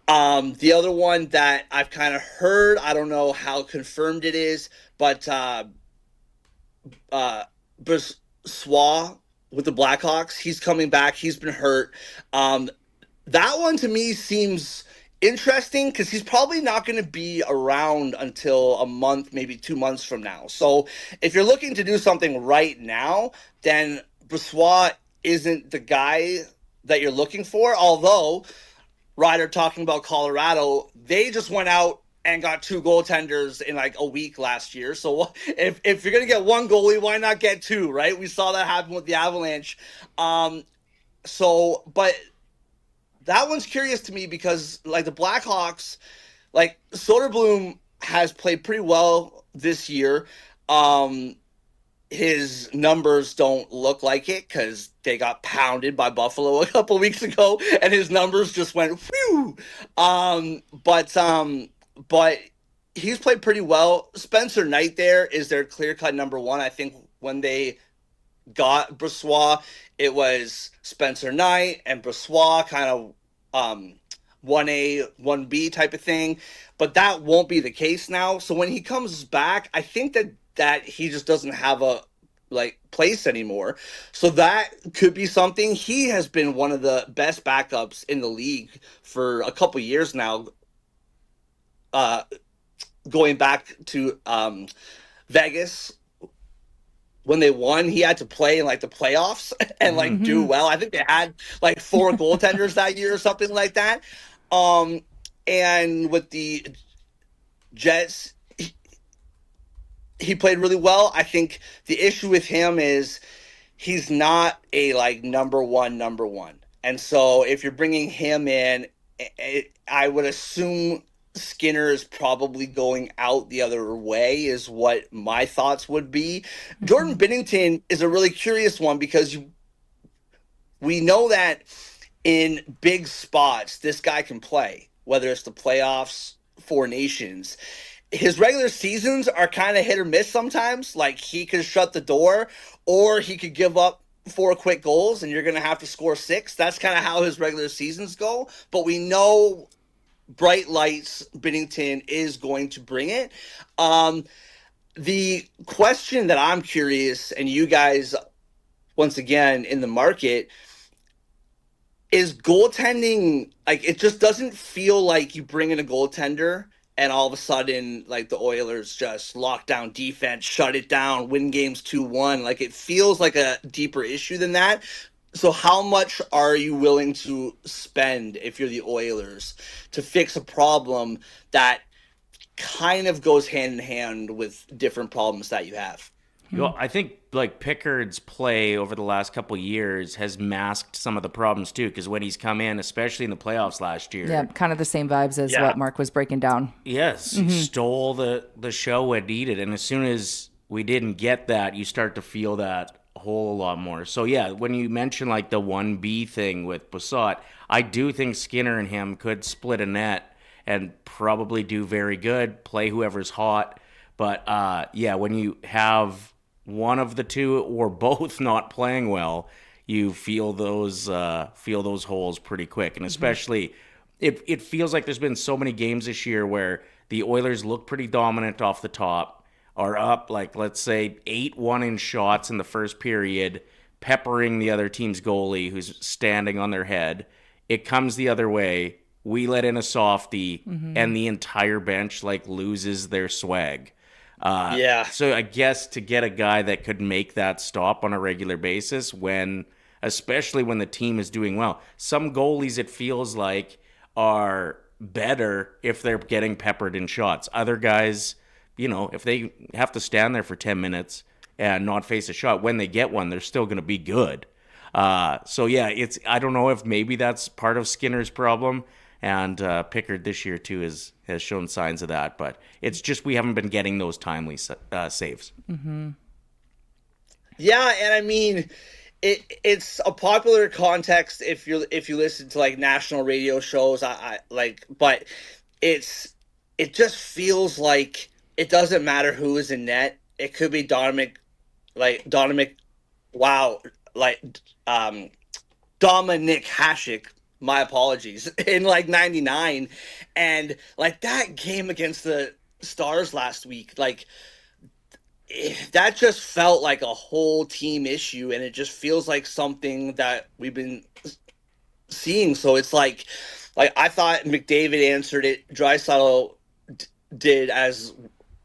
The other one that I've kind of heard, I don't know how confirmed it is, but Brossoit with the Blackhawks, he's coming back. He's been hurt. That one to me seems interesting because he's probably not going to be around until a month, maybe 2 months from now. So if you're looking to do something right now, then Brossoit isn't the guy that you're looking for. Although, Ryder talking about Colorado, they just went out and got 2 goaltenders in like a week last year. So if you're going to get 1 goalie, why not get 2, right? We saw that happen with the Avalanche. But that one's curious to me because like the Blackhawks, like Soderblom has played pretty well this year. His numbers don't look like it because they got pounded by Buffalo a couple weeks ago and his numbers just went whew. But he's played pretty well. Spencer Knight there is their clear-cut number one. I think when they got Brossoit, it was Spencer Knight and Brossoit kind of 1A, 1B type of thing. But that won't be the case now. So when he comes back, I think that he just doesn't have a place anymore. So that could be something. He has been one of the best backups in the league for a couple years now. Going back to Vegas, when they won, he had to play in like the playoffs and do well. I think they had like 4 goaltenders that year or something like that. And with the Jets, he played really well. I think the issue with him is he's not a like number one. And so if you're bringing him in, I would assume Skinner is probably going out the other way is what my thoughts would be. Jordan Binnington is a really curious one because we know that in big spots, this guy can play, whether it's the playoffs, 4 Nations. His regular seasons are kind of hit or miss sometimes. Like he could shut the door or he could give up 4 quick goals and you're going to have to score 6. That's kind of how his regular seasons go. But we know bright lights, Binnington is going to bring it. The question that I'm curious, and you guys, once again, in the market, is goaltending, like, it just doesn't feel like you bring in a goaltender and all of a sudden, like, the Oilers just lock down defense, shut it down, win games 2-1. Like, it feels like a deeper issue than that. So how much are you willing to spend if you're the Oilers to fix a problem that kind of goes hand in hand with different problems that you have? Well, I think like Pickard's play over the last couple of years has masked some of the problems too, because when he's come in, especially in the playoffs last year. Yeah, kind of the same vibes as what Mark was breaking down. Yes, he stole the show when needed. And as soon as we didn't get that, you start to feel that a whole lot more. So yeah, when you mention like the 1B thing with Brossoit, I do think Skinner and him could split a net and probably do very good, play whoever's hot. But yeah, when you have one of the two or both not playing well, you feel those holes pretty quick. And especially, it feels like there's been so many games this year where the Oilers look pretty dominant off the top, are up, like, let's say, 8-1 in shots in the first period, peppering the other team's goalie who's standing on their head. It comes the other way. We let in a softie, and the entire bench, like, loses their swag. So I guess to get a guy that could make that stop on a regular basis, especially when the team is doing well. Some goalies, it feels like, are better if they're getting peppered in shots. Other guys, you know, if they have to stand there for 10 minutes and not face a shot, when they get one, they're still going to be good. So yeah, I don't know if maybe that's part of Skinner's problem. And Pickard this year, too, has shown signs of that. But it's just we haven't been getting those timely saves. Yeah, and I mean, it's a popular context if you listen to, like, national radio shows. But it just feels like it doesn't matter who is in net. It could be Dominic, Dominic Hasek. My apologies, in like 99. And like that game against the Stars last week, like that just felt like a whole team issue. And it just feels like something that we've been seeing. So it's like I thought McDavid answered it. Draisaitl did as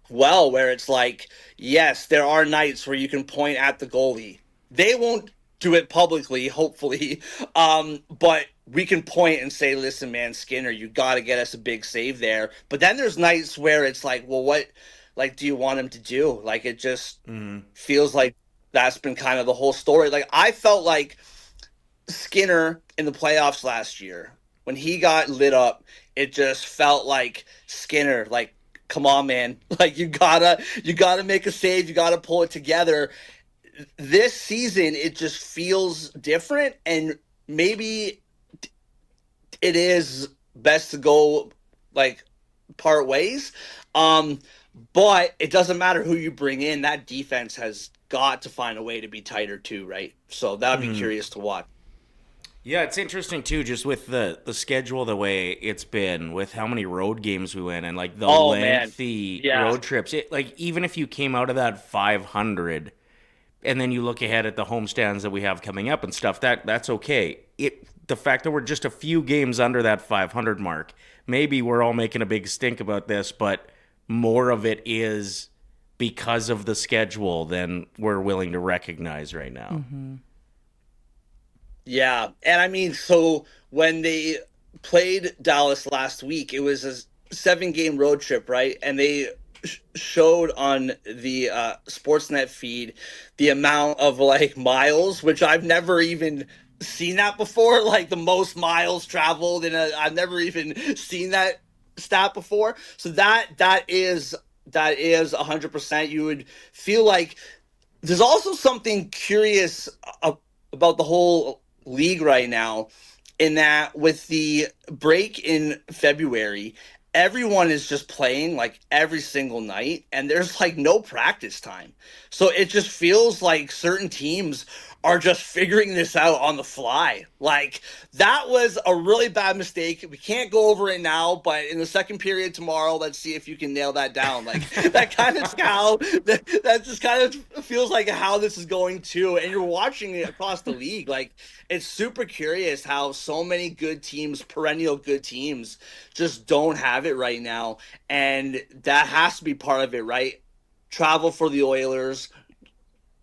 well, where it's like, yes, there are nights where you can point at the goalie. They won't do it publicly, hopefully. But we can point and say, listen, man, Skinner, you got to get us a big save there. But then there's nights where it's like, well, what, like, do you want him to do? Like, it just feels like that's been kind of the whole story. Like, I felt like Skinner in the playoffs last year, when he got lit up, it just felt like Skinner, like, come on, man. Like, you gotta make a save. You got to pull it together. This season, it just feels different, and maybe it is best to go like part ways. But it doesn't matter who you bring in. That defense has got to find a way to be tighter too, right? So that would be curious to watch. Yeah, it's interesting too, just with the schedule the way it's been, with how many road games we win and like the lengthy road trips. Like even if you came out of that 500, and then you look ahead at the homestands that we have coming up and stuff, that's okay. The fact that we're just a few games under that 500 mark, maybe we're all making a big stink about this, but more of it is because of the schedule than we're willing to recognize right now. Mm-hmm. Yeah, and I mean, so when they played Dallas last week, it was a 7-game road trip, right? And they showed on the Sportsnet feed the amount of like miles, which I've never even seen that before. Like the most miles traveled I've never even seen that stat before. So that is 100%. You would feel like there's also something curious about the whole league right now, in that with the break in February, everyone is just playing like every single night, and there's like no practice time. So it just feels like certain teams are just figuring this out on the fly. Like that was a really bad mistake. We can't go over it now, but in the second period tomorrow, let's see if you can nail that down. Like that kind of how that just kind of feels like how this is going too. And you're watching it across the league. Like it's super curious how so many good teams, perennial good teams, just don't have it right now. And that has to be part of it, right? Travel for the Oilers.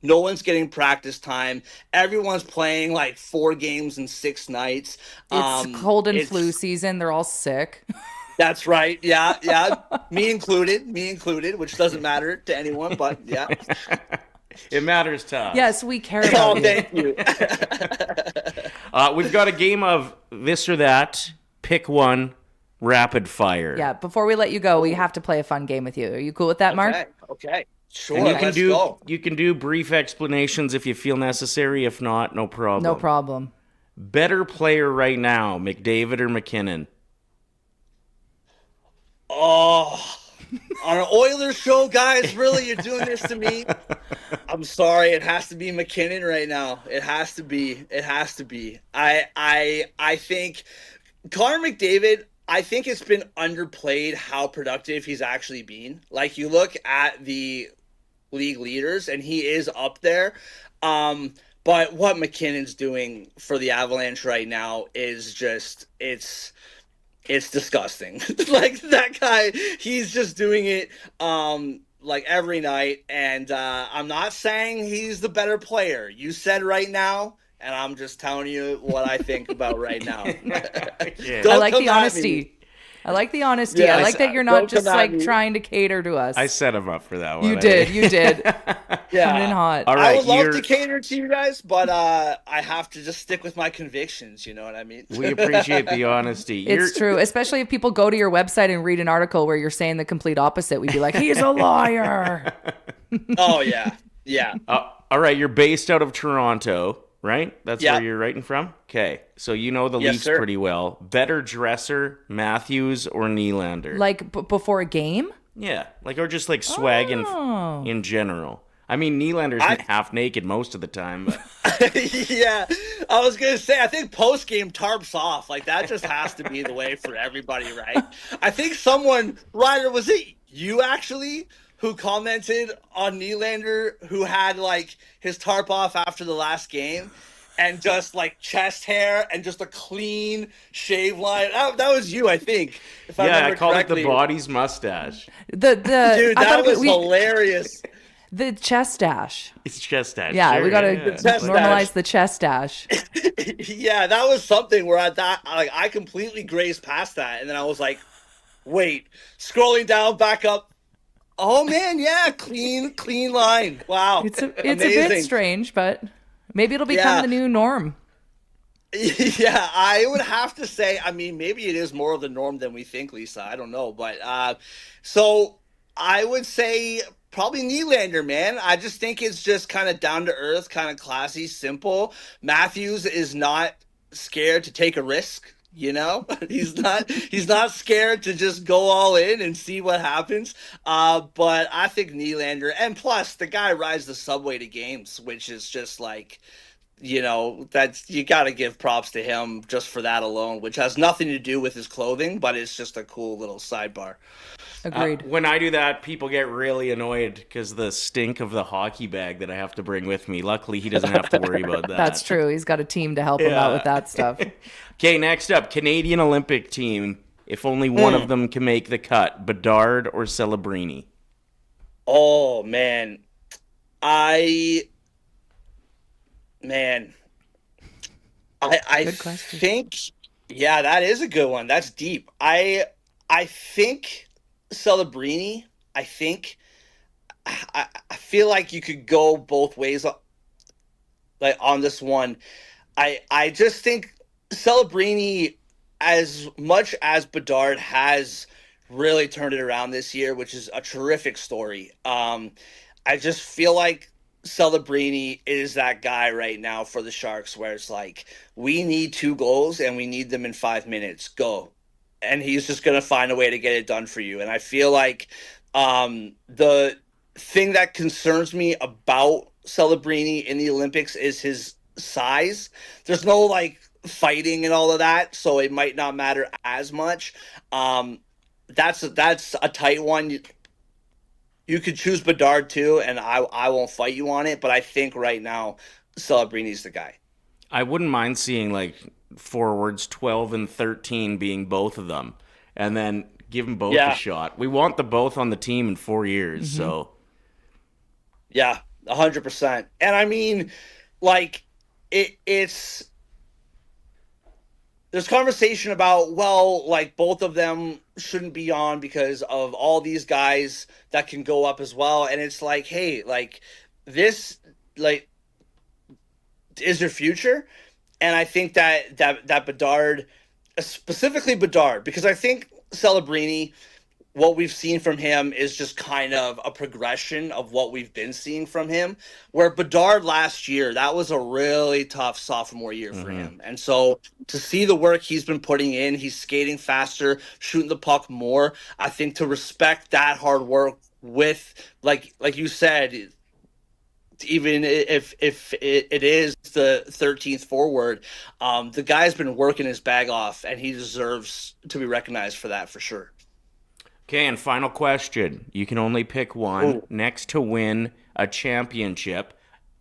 No one's getting practice time. Everyone's playing like 4 games in 6 nights. It's cold and flu season. They're all sick. That's right. Yeah. Me included, which doesn't matter to anyone, but yeah. It matters to us. Yes, we care about you. Thank you. We've got a game of this or that. Pick one. Rapid fire. Yeah, before we let you go, we have to play a fun game with you. Are you cool with that, Mark? Okay. Sure, and let's go. You can do brief explanations if you feel necessary. If not, no problem. No problem. Better player right now, McDavid or McKinnon? Oh, on an Oilers show, guys, really, you're doing this to me? I'm sorry, it has to be McKinnon right now. It has to be. I think Connor McDavid, I think it's been underplayed how productive he's actually been. Like, you look at the league leaders, and he is up there. But what McKinnon's doing for the Avalanche right now is just, it's disgusting. Like, that guy, he's just doing it like every night. And I'm not saying he's the better player. You said right now, and I'm just telling you what I think about right now. Yeah. I like the honesty. I like the honesty. Yeah, I like that you're not just like trying to cater to us. I set him up for that one. You did. Yeah. Coming in hot. All right, I would love to cater to you guys, but I have to just stick with my convictions. You know what I mean? We appreciate the honesty. It's true, especially if people go to your website and read an article where you're saying the complete opposite. We'd be like, he's a liar. Oh, yeah. Yeah. All right, you're based out of Toronto, right? That's Yeah. where you're writing from? Okay, so you know the Yes, Leafs sir. pretty well. Better dresser, Matthews or Nylander? Like before a game? Yeah, like or just like swagging in general. I mean, Nylander's half naked most of the time, but Yeah. I was going to say, I think post-game Tarps off. Like, that just has to be the way for everybody, right? I think someone, Ryder, was it you actually, who commented on Nylander, who had, like, his tarp off after the last game, and just, like, chest hair and just a clean shave line? That was you, I think, if I remember I called correctly. it the body's mustache. Dude, that was hilarious. The chest dash. It's chest dash. Yeah, sure, we gotta Chest normalize dash. the chest dash. Yeah, that was something where I completely grazed past that, and then I was like, wait, scrolling down, back up. Oh man, yeah, clean line. Wow, It's a bit strange, but maybe it'll become the new norm. Yeah, I would have to say, I mean, maybe it is more of the norm than we think, Lisa. I don't know, but so I would say probably Nylander, man. I just think it's just kind of down to earth, kind of classy, simple. Matthews is not scared to take a risk. He's not scared to just go all in and see what happens. But I think Nylander, and plus the guy rides the subway to games, which is just like, that's, you got to give props to him just for that alone, which has nothing to do with his clothing, but it's just a cool little sidebar. Agreed. When I do that, people get really annoyed because the stink of the hockey bag that I have to bring with me. Luckily, he doesn't have to worry about that. That's true. He's got a team to help him out with that stuff. Okay, next up, Canadian Olympic team. If only one of them can make the cut, Bedard or Celebrini? Oh, man. I think, yeah, that is a good one. That's deep. I think Celebrini, I feel like you could go both ways like on this one. I just think Celebrini, as much as Bedard has really turned it around this year, which is a terrific story. I just feel like Celebrini is that guy right now for the Sharks where it's like, we need 2 goals and we need them in 5 minutes. Go. And he's just going to find a way to get it done for you. And I feel like the thing that concerns me about Celebrini in the Olympics is his size. There's no like fighting and all of that, so it might not matter as much. That's a tight one. You could choose Bedard too, and I won't fight you on it, but I think right now Celebrini's the guy. I wouldn't mind seeing like forwards 12 and 13 being both of them, and then give them both a shot. We want the both on the team in 4 years, so. Yeah, 100%. And I mean, like, it's there's conversation about, well, like, both of them shouldn't be on because of all these guys that can go up as well. And it's like, hey, like, this, like, is your future. And I think that Bedard, specifically Bedard, because I think Celebrini, what we've seen from him is just kind of a progression of what we've been seeing from him. Where Bedard last year, that was a really tough sophomore year for him. And so to see the work he's been putting in, he's skating faster, shooting the puck more. I think to respect that hard work with, like you said, even if it is the 13th forward, the guy's been working his bag off, and he deserves to be recognized for that for sure. Okay, and final question. You can only pick one. Ooh. Next to win a championship,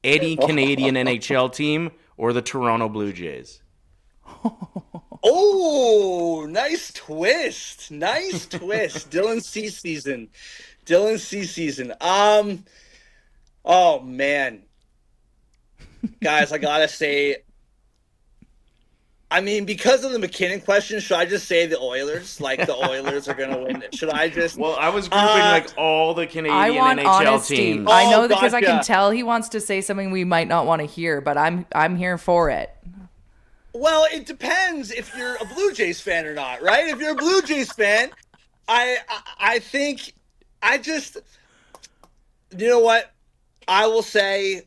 any Canadian NHL team or the Toronto Blue Jays? Oh, nice twist. Nice twist. Dylan C season. Oh, man. Guys, I got to say, I mean, because of the McKinnon question, should I just say the Oilers? Like, the Oilers are going to win. Should I just... Well, I was grouping, like, all the Canadian NHL honesty. teams. I know because I can tell he wants to say something we might not want to hear, but I'm here for it. Well, it depends if you're a Blue Jays fan or not, right? If you're a Blue Jays fan, I think I just... You know what? I will say...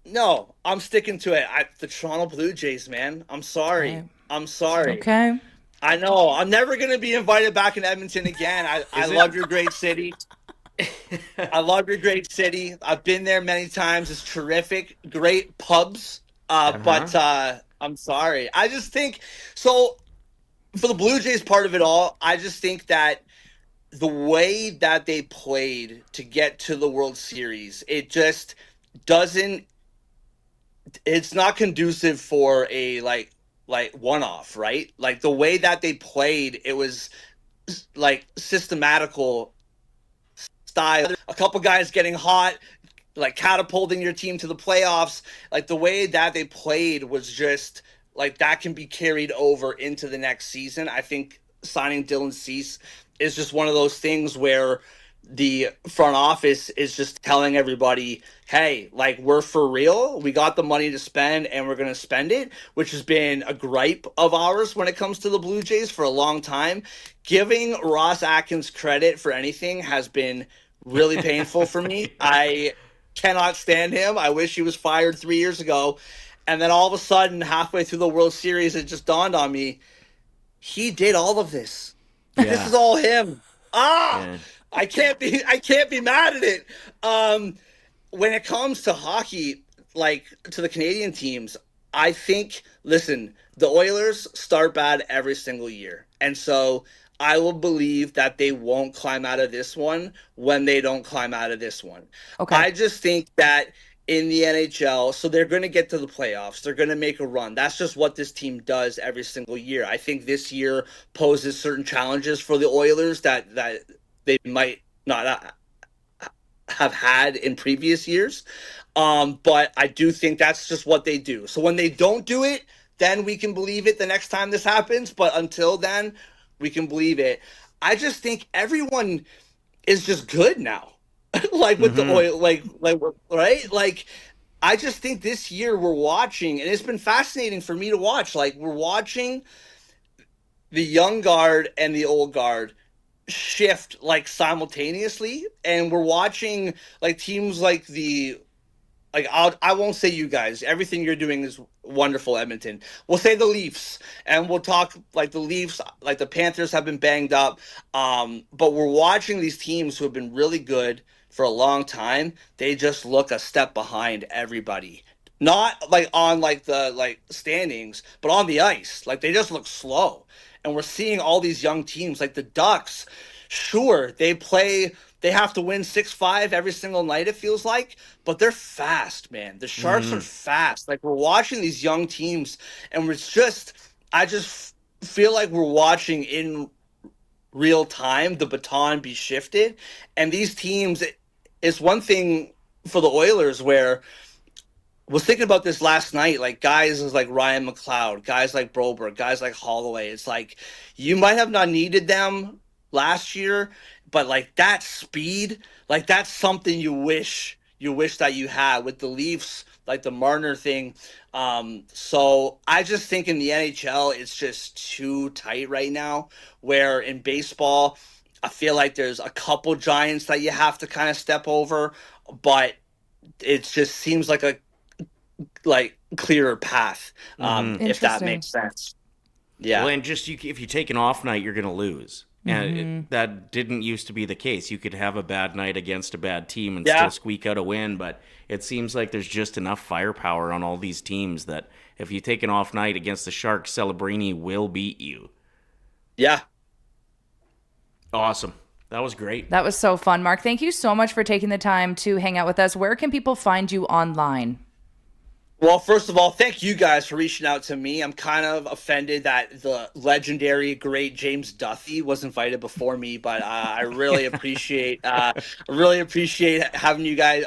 No, I'm sticking to it. The Toronto Blue Jays, man. I'm sorry. Okay. I'm sorry. Okay. I know. I'm never going to be invited back in Edmonton again. I love your great city. I love your great city. I've been there many times. It's terrific. Great pubs. But I'm sorry. I just think, so for the Blue Jays part of it all, I just think that the way that they played to get to the World Series, it just doesn't, it's not conducive for a like one-off, right? Like the way that they played, it was like systematical style. A couple guys getting hot, like catapulting your team to the playoffs. Like the way that they played was just like that can be carried over into the next season. I think signing Dylan Cease is just one of those things where the front office is just telling everybody, hey, like, we're for real. We got the money to spend and we're going to spend it, which has been a gripe of ours when it comes to the Blue Jays for a long time. Giving Ross Atkins credit for anything has been really painful for me. I cannot stand him. I wish he was fired 3 years ago. And then all of a sudden, halfway through the World Series, it just dawned on me, he did all of this. This is all him. Yeah. I can't be mad at it. When it comes to hockey, like to the Canadian teams, I think, listen, the Oilers start bad every single year. And so I will believe that they won't climb out of this one when they don't climb out of this one. Okay. I just think that in the NHL, so they're going to get to the playoffs. They're going to make a run. That's just what this team does every single year. I think this year poses certain challenges for the Oilers that they might not have had in previous years. But I do think that's just what they do. So when they don't do it, then we can believe it the next time this happens. But until then, we can believe it. I just think everyone is just good now. Like with the oil, like right? Like I just think this year we're watching, and it's been fascinating for me to watch. Like we're watching the young guard and the old guard shift like simultaneously, and we're watching like teams like I won't say you guys. Everything you're doing is wonderful, Edmonton. We'll say the Leafs, and we'll talk like the Leafs, like the Panthers have been banged up. But we're watching these teams who have been really good for a long time. They just look a step behind everybody. Not like on like the like standings, but on the ice. Like they just look slow. And we're seeing all these young teams like the Ducks. Sure, they have to win 6-5 every single night, it feels like, but they're fast, man. The Sharks are fast. Like we're watching these young teams, and I just feel like we're watching in real time the baton be shifted. And these teams, it's one thing for the Oilers where I was thinking about this last night, like guys like Ryan McLeod, guys like Broberg, guys like Holloway. It's like you might have not needed them last year, but like that speed, like that's something you wish that you had with the Leafs, like the Marner thing. So I just think in the NHL, it's just too tight right now, where in baseball, I feel like there's a couple giants that you have to kind of step over, but it just seems like a clearer path, if that makes sense. Yeah. Well, and just if you take an off night, you're going to lose. And that didn't used to be the case. You could have a bad night against a bad team and still squeak out a win, but it seems like there's just enough firepower on all these teams that if you take an off night against the Sharks, Celebrini will beat you. Yeah. Awesome. That was great. That was so fun, Marc. Thank you so much for taking the time to hang out with us. Where can people find you online? Well, first of all, thank you guys for reaching out to me. I'm kind of offended that the legendary, great James Duthie was invited before me, but I really appreciate having you guys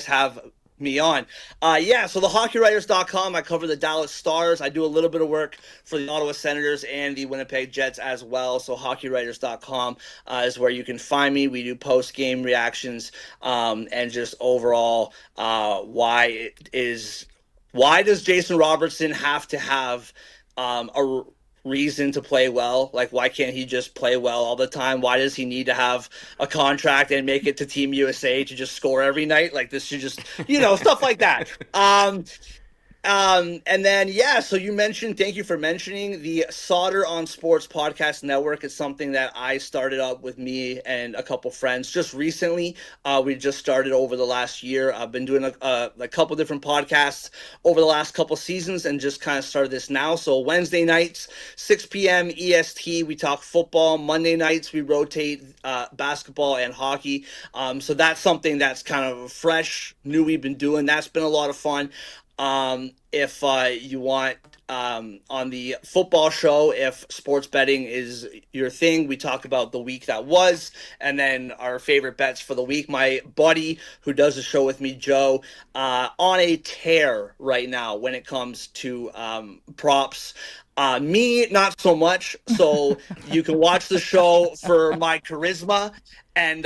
have me on. So the HockeyWriters.com, I cover the Dallas Stars. I do a little bit of work for the Ottawa Senators and the Winnipeg Jets as well. So HockeyWriters.com is where you can find me. We do post-game reactions and just overall why does Jason Robertson have to have a reason to play well? Like, why can't he just play well all the time? Why does he need to have a contract and make it to Team USA to just score every night? Like, this should just, stuff like that. And then, so you mentioned, thank you for mentioning the Sautter on Sports podcast network. Is something that I started up with me and a couple friends just recently. We just started over the last year. I've been doing a couple different podcasts over the last couple seasons and just kind of started this now. So Wednesday nights, 6 p.m. EST, we talk football. Monday nights, we rotate basketball and hockey. So that's something that's kind of fresh, new we've been doing. That's been a lot of fun. If you want on the football show, if sports betting is your thing, we talk about the week that was and then our favorite bets for the week. My buddy who does the show with me, Joe, on a tear right now when it comes to props. Me, not so much. So you can watch the show for my charisma and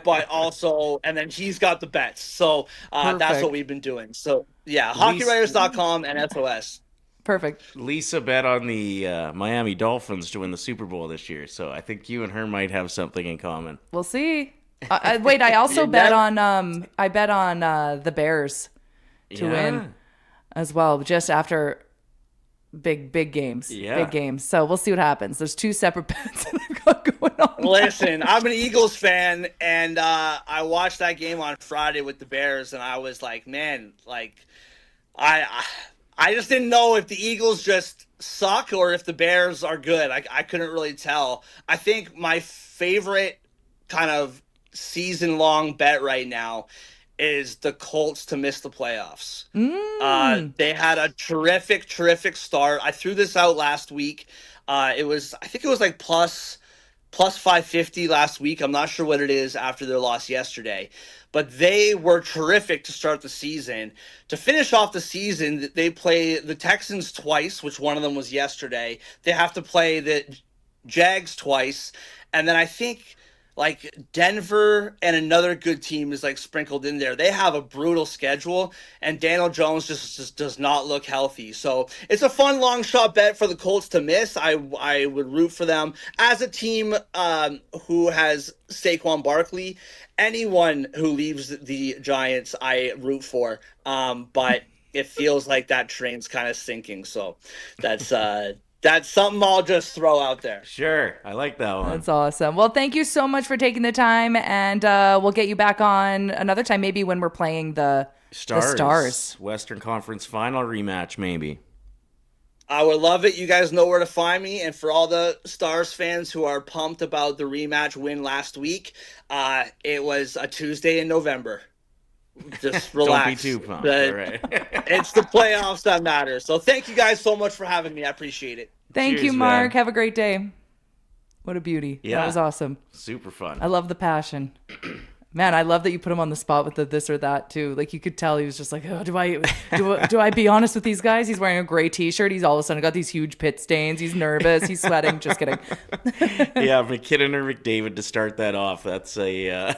but also, and then he's got the bets. So that's what we've been doing. So yeah, HockeyWriters.com and SOS. Perfect. Lisa bet on the Miami Dolphins to win the Super Bowl this year, so I think you and her might have something in common. We'll see. Wait, I also bet on the Bears to win as well. Just after big games. Yeah. Big games. So we'll see what happens. There's 2 separate bets that I've got going on. Listen, I'm an Eagles fan, and I watched that game on Friday with the Bears, and I was like, man, like, I just didn't know if the Eagles just suck or if the Bears are good. I couldn't really tell. I think my favorite kind of season-long bet right now is the Colts to miss the playoffs. They had a terrific start. I threw this out last week. I think it was like plus 550 last week. I'm not sure what it is after their loss yesterday, but they were terrific to start the season. To finish off the season, they play the Texans twice, which one of them was yesterday. They have to play the Jags twice, and then I think like Denver and another good team is like sprinkled in there. They have a brutal schedule, and Daniel Jones just does not look healthy. So it's a fun long shot bet for the Colts to miss. I would root for them as a team who has Saquon Barkley. Anyone who leaves the Giants, I root for. But it feels like that train's kind of sinking. So that's something I'll just throw out there. Sure. I like that one. That's awesome. Well, thank you so much for taking the time, and we'll get you back on another time, maybe when we're playing the Stars. Western Conference Final rematch, maybe. I would love it. You guys know where to find me. And for all the Stars fans who are pumped about the rematch win last week, it was a Tuesday in November. Just relax. Don't be too pumped. All right. It's the playoffs that matter. So thank you guys so much for having me. I appreciate it. Thank Cheers, you, Mark. man. Have a great day. What a beauty. Yeah. That was awesome. Super fun. I love the passion. Man, I love that you put him on the spot with the this or that too. Like you could tell he was just like, oh, do I be honest with these guys? He's wearing a gray t-shirt. He's all of a sudden got these huge pit stains. He's nervous. He's sweating. Just kidding. Yeah, McKinnon or McDavid to start that off. That's a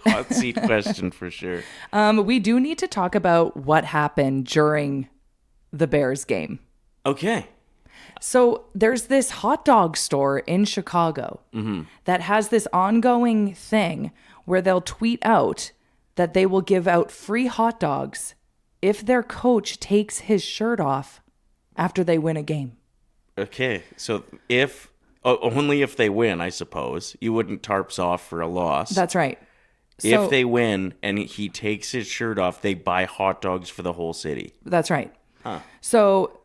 hot seat question for sure. We do need to talk about what happened during the Bears game. Okay. So there's this hot dog store in Chicago that has this ongoing thing where they'll tweet out that they will give out free hot dogs if their coach takes his shirt off after they win a game. Okay. So only if they win, I suppose. You wouldn't tarps off for a loss. That's right. If they win and he takes his shirt off, they buy hot dogs for the whole city. That's right. Huh. So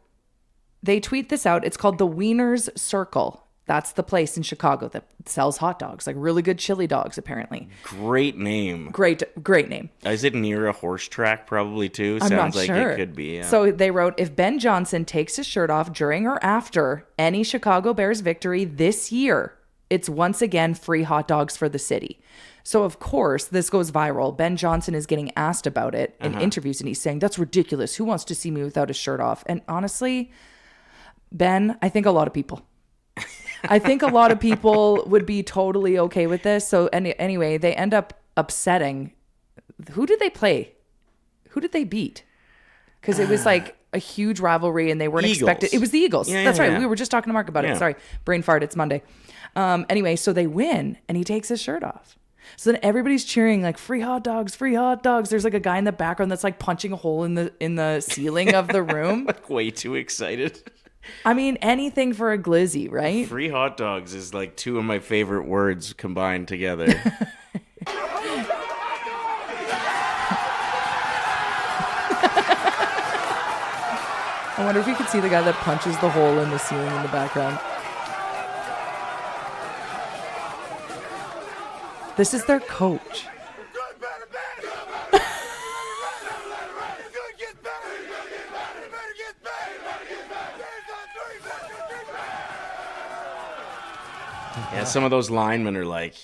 they tweet this out. It's called the Wiener's Circle. That's the place in Chicago that sells hot dogs, like really good chili dogs, apparently. Great name. Great name. Is it near a horse track probably too? I'm Sounds not like sure. it could be. Yeah. So they wrote, if Ben Johnson takes his shirt off during or after any Chicago Bears victory this year, it's once again free hot dogs for the city. So of course, this goes viral. Ben Johnson is getting asked about it in interviews, and he's saying, that's ridiculous. Who wants to see me without a shirt off? And honestly, Ben, I think a lot of people would be totally okay with this. So anyway, they end up upsetting. Who did they play? Who did they beat? Because it was like a huge rivalry and they weren't expected. It was the Eagles. That's right. We were just talking to Mark about it. Sorry. Brain fart. It's Monday. Anyway, so they win and he takes his shirt off. So then everybody's cheering like free hot dogs, free hot dogs. There's like a guy in the background that's like punching a hole in the ceiling of the room. Like way too excited. I mean, anything for a glizzy, right? Free hot dogs is like two of my favorite words combined together. I wonder if you could see the guy that punches the hole in the ceiling in the background. This is their coach. Yeah, some of those linemen are like,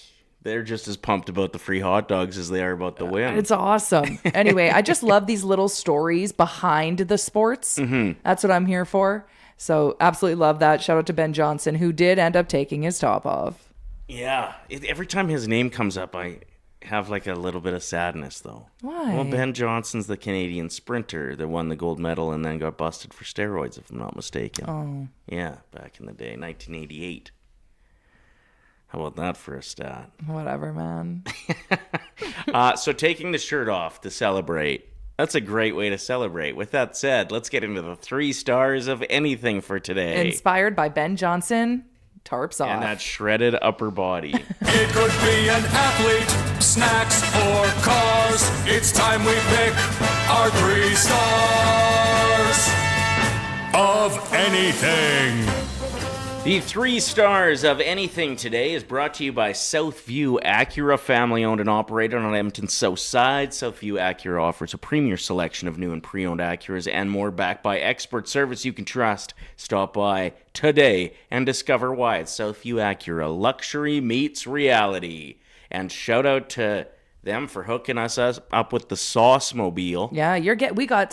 they're just as pumped about the free hot dogs as they are about the win. It's awesome. Anyway, I just love these little stories behind the sports. That's what I'm here for. So absolutely love that. Shout out to Ben Johnson, who did end up taking his top off. Yeah. Every time his name comes up, I have like a little bit of sadness, though. Why? Well, Ben Johnson's the Canadian sprinter that won the gold medal and then got busted for steroids, if I'm not mistaken. Oh. Yeah, back in the day, 1988. How about that for a stat? Whatever, man. So taking the shirt off to celebrate, That's a great way to celebrate. With that said, let's get into the 3 stars of anything for today. Inspired by Ben Johnson, Tarps off. And that shredded upper body. It could be an athlete, snacks, or cars. It's time we pick our 3 stars of anything. The 3 stars of anything today is brought to you by Southview Acura, family owned and operated on Edmonton's south side. Southview Acura offers a premier selection of new and pre-owned Acuras and more, backed by expert service you can trust. Stop by today and discover why at Southview Acura, luxury meets reality. And shout out to them for hooking us up with the Sauce Mobile. Yeah, we got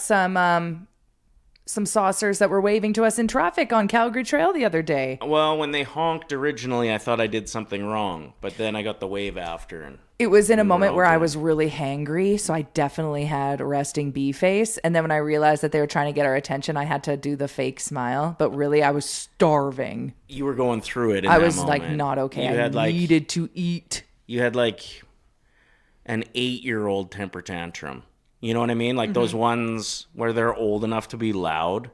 some saucers that were waving to us in traffic on Calgary Trail the other day. Well, when they honked originally, I thought I did something wrong, but then I got the wave after. And it was in a moment where I was really hangry, so I definitely had resting bee face. And then when I realized that they were trying to get our attention, I had to do the fake smile. But really, I was starving. You were going through it in I that was moment. like not okay. I needed to eat. You had like an 8-year-old temper tantrum. You know what I mean? Like those ones where they're old enough to be loud,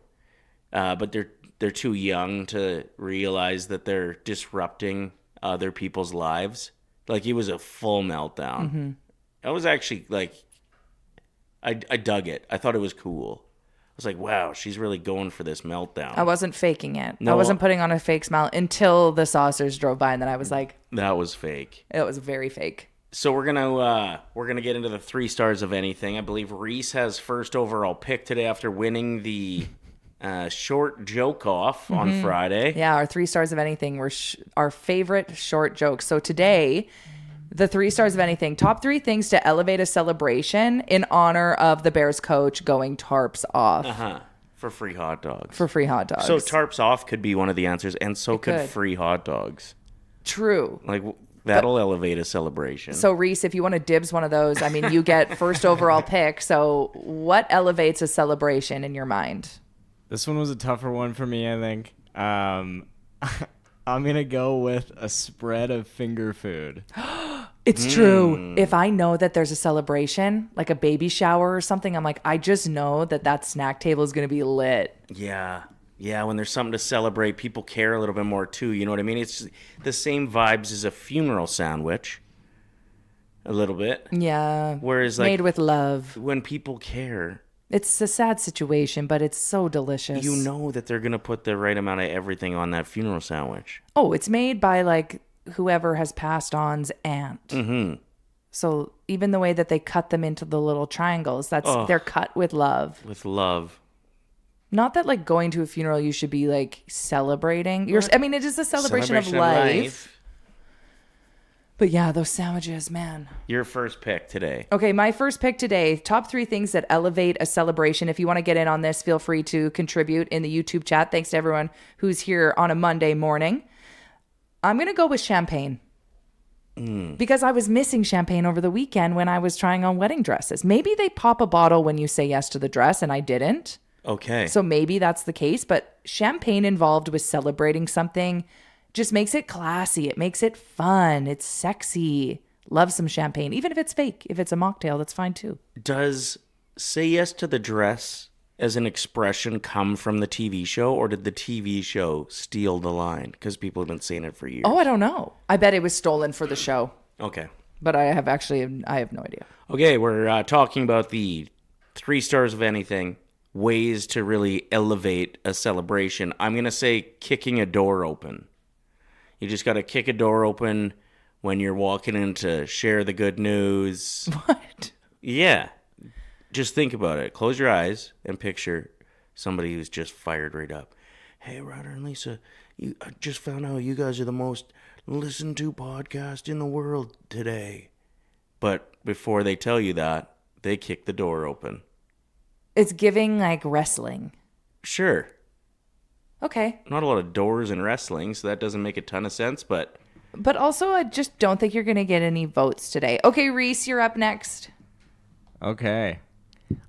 but they're too young to realize that they're disrupting other people's lives. Like it was a full meltdown. I was actually like, I dug it. I thought it was cool. I was like, wow, she's really going for this meltdown. I wasn't faking it. No. I wasn't putting on a fake smile until the saucers drove by, and then I was like, that was fake. It was very fake. So we're gonna get into the 3 stars of anything. I believe Reese has first overall pick today after winning the short joke off on Friday. Yeah, our 3 stars of anything were our favorite short jokes. So today, the 3 stars of anything, top 3 things to elevate a celebration in honor of the Bears coach going Tarps off. For free hot dogs. For free hot dogs. So Tarps off could be one of the answers, and so could free hot dogs. True. Like that'll elevate a celebration. So Reese, if you want to dibs one of those, I mean, you get first overall pick. So what elevates a celebration in your mind? This one was a tougher one for me, I think. I'm going to go with a spread of finger food. It's true. If I know that there's a celebration, like a baby shower or something, I'm like, I just know that snack table is going to be lit. Yeah. Yeah, when there's something to celebrate, people care a little bit more too. You know what I mean? It's the same vibes as a funeral sandwich. A little bit. Yeah. Whereas like made with love. When people care. It's a sad situation, but it's so delicious. You know that they're going to put the right amount of everything on that funeral sandwich. Oh, it's made by like whoever has passed on's aunt. Mm-hmm. So even the way that they cut them into the little triangles, they're cut with love. With love. Not that like going to a funeral you should be like celebrating. It is a celebration of life. But yeah, those sandwiches, man. Your first pick today. Okay, my first pick today. Top 3 things that elevate a celebration. If you want to get in on this, feel free to contribute in the YouTube chat. Thanks to everyone who's here on a Monday morning. I'm going to go with champagne. Because I was missing champagne over the weekend when I was trying on wedding dresses. Maybe they pop a bottle when you say yes to the dress and I didn't. Okay. So maybe that's the case, but champagne involved with celebrating something just makes it classy. It makes it fun. It's sexy. Love some champagne, even if it's fake. If it's a mocktail, that's fine too. Does say yes to the dress as an expression come from the TV show, or did the TV show steal the line? Because people have been saying it for years. Oh, I don't know. I bet it was stolen for the show. Okay. But I have no idea. Okay, we're talking about the 3 stars of anything. Ways to really elevate a celebration. I'm going to say kicking a door open. You just got to kick a door open when you're walking in to share the good news. What? Yeah. Just think about it. Close your eyes and picture somebody who's just fired right up. Hey, Ryder and Lisa, I just found out you guys are the most listened to podcast in the world today. But before they tell you that, they kick the door open. It's giving like wrestling. Sure. Okay. Not a lot of doors in wrestling, so that doesn't make a ton of sense, but also, I just don't think you're going to get any votes today. Okay, Reese, you're up next. Okay.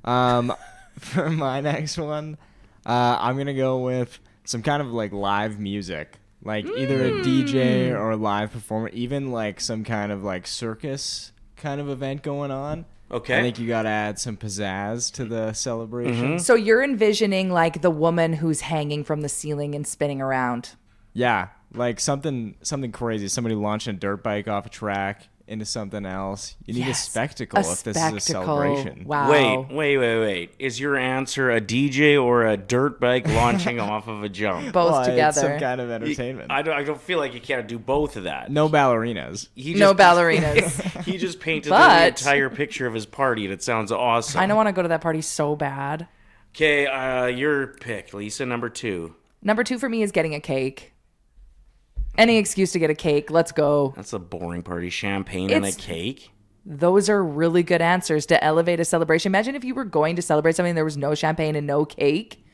For my next one, I'm going to go with some kind of like live music. Like either a DJ or a live performer, even like some kind of like circus kind of event going on. Okay. I think you got to add some pizzazz to the celebration. So you're envisioning like the woman who's hanging from the ceiling and spinning around. Yeah, like something crazy. Somebody launching a dirt bike off a track into something else. You need a spectacle if this is a celebration. Wow. Wait. Is your answer a DJ or a dirt bike launching off of a jump? Both Well, together. It's some kind of entertainment. I don't feel like you can't do both of that. No ballerinas. No ballerinas. He just painted But- the entire picture of his party, and it sounds awesome. I don't want to go to that party so bad. Okay, your pick, Lisa, number 2. Number 2 for me is getting a cake. Any excuse to get a cake. Let's go. That's a boring party. Champagne and a cake? Those are really good answers to elevate a celebration. Imagine if you were going to celebrate something and there was no champagne and no cake.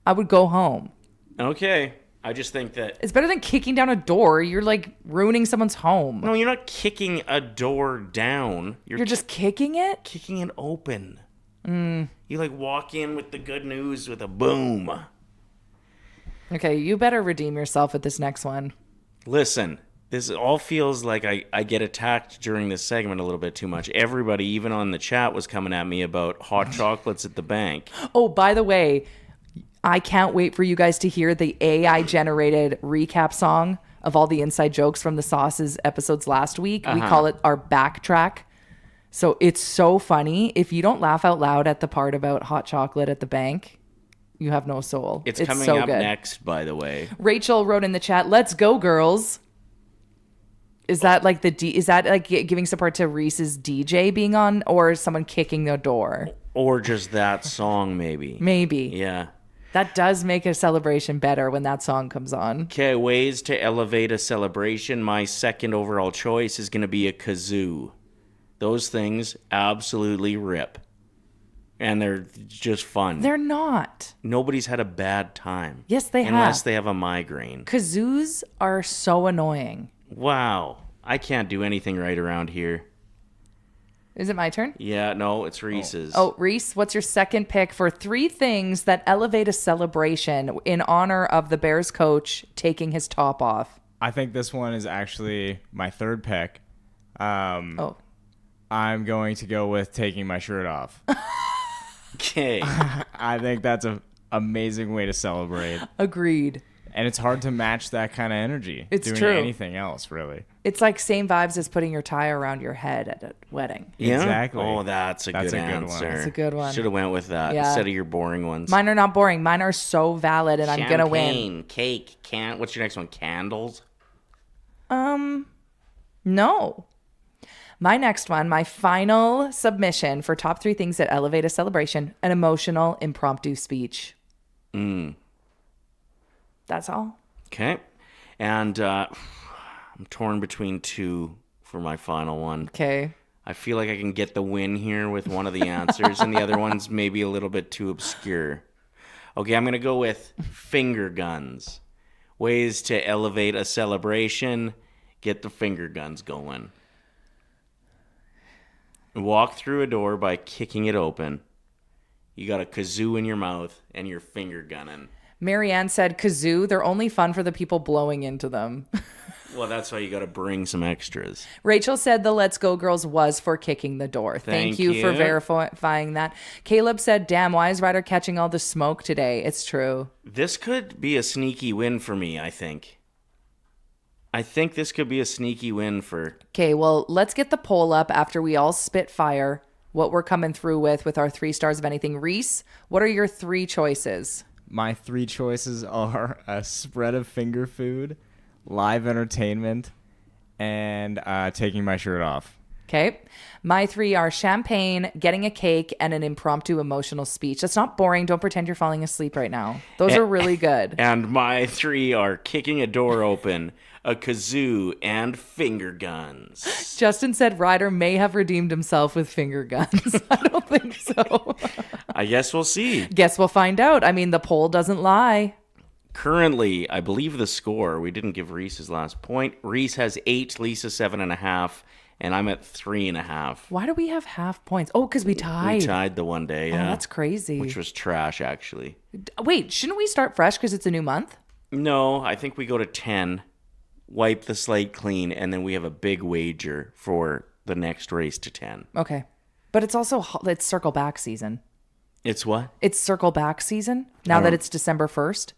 I would go home. Okay. I just think that... It's better than kicking down a door. You're like ruining someone's home. No, you're not kicking a door down. You're just kicking it? Kicking it open. You like walk in with the good news with a boom. Okay, you better redeem yourself with this next one. Listen, this all feels like I get attacked during this segment a little bit too much. Everybody, even on the chat, was coming at me about hot chocolates at the bank. Oh, by the way, I can't wait for you guys to hear the AI-generated recap song of all the inside jokes from the Sauces episodes last week. We call it our backtrack. So it's so funny. If you don't laugh out loud at the part about hot chocolate at the bank, you have no soul. It's coming so up good. next, by the way. Rachel wrote in the chat, "Let's go, girls." Is that like giving support to Reese's DJ being on, or someone kicking the door? Or just that song, maybe. Maybe. Yeah. That does make a celebration better when that song comes on. Okay, ways to elevate a celebration. My second overall choice is going to be a kazoo. Those things absolutely rip. And they're just fun. They're not. Nobody's had a bad time. Yes, they have. Unless they have a migraine. Kazoos are so annoying. Wow. I can't do anything right around here. Is it my turn? Yeah, no, it's Reese's. Oh, Reese, what's your second pick for 3 things that elevate a celebration in honor of the Bears coach taking his top off? I think this one is actually my third pick. I'm going to go with taking my shirt off. Okay. I think that's an amazing way to celebrate. Agreed. And it's hard to match that kind of energy. It's doing true. anything else, really. It's like same vibes as putting your tie around your head at a wedding. Yeah? Exactly. Oh, that's a good good answer. one. That's a good one. Should have went with that Yeah. instead of your boring ones. Mine are not boring. Mine are so valid, and I'm gonna win. Champagne, cake, what's your next one? Candles? No. My next one, my final submission for top 3 things that elevate a celebration: an emotional, impromptu speech. That's all. Okay. And I'm torn between 2 for my final one. Okay. I feel like I can get the win here with one of the answers, and the other one's maybe a little bit too obscure. Okay, I'm going to go with finger guns. Ways to elevate a celebration. Get the finger guns going. Walk through a door by kicking it open. You got a kazoo in your mouth, and you're finger gunning. Marianne said, kazoo, they're only fun for the people blowing into them. Well, that's why you got to bring some extras. Rachel said the Let's Go Girls was for kicking the door. Thank you for verifying that. Caleb said, damn, why is Ryder catching all the smoke today? It's true. This could be a sneaky win for me, I think. I think this could be a sneaky win for... Okay, well, let's get the poll up after we all spit fire what we're coming through with our 3 stars of anything. Reese, what are your 3 choices? My 3 choices are a spread of finger food, live entertainment, and taking my shirt off. Okay. My 3 are champagne, getting a cake, and an impromptu emotional speech. That's not boring. Don't pretend you're falling asleep right now. Those are really good. And my 3 are kicking a door open, a kazoo, and finger guns. Justin said Ryder may have redeemed himself with finger guns. I don't think so. I guess we'll see. Guess we'll find out. I mean, the poll doesn't lie. Currently, I believe the score, we didn't give Reese's last point. Reese has 8, Lisa 7.5, and I'm at 3.5. Why do we have half points? Oh, because we tied. We tied the one day, yeah. Oh, that's crazy. Which was trash, actually. Wait, shouldn't we start fresh because it's a new month? No, I think we go to 10, wipe the slate clean, and then we have a big wager for the next race to 10. Okay. But it's also it's circle back season. It's what? It's circle back season now that it's December 1st.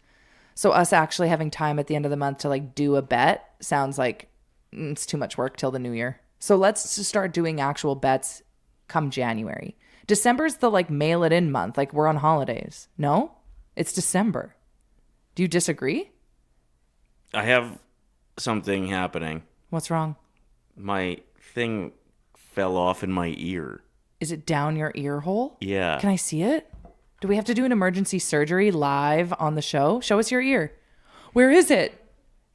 So us actually having time at the end of the month to like do a bet sounds like it's too much work till the new year. So let's just start doing actual bets come January. December's the like mail it in month. Like we're on holidays. No, it's December. Do you disagree? I have something happening. What's wrong? My thing fell off in my ear. Is it down your ear hole? Yeah. Can I see it? Do we have to do an emergency surgery live on the show? Show us your ear. Where is it?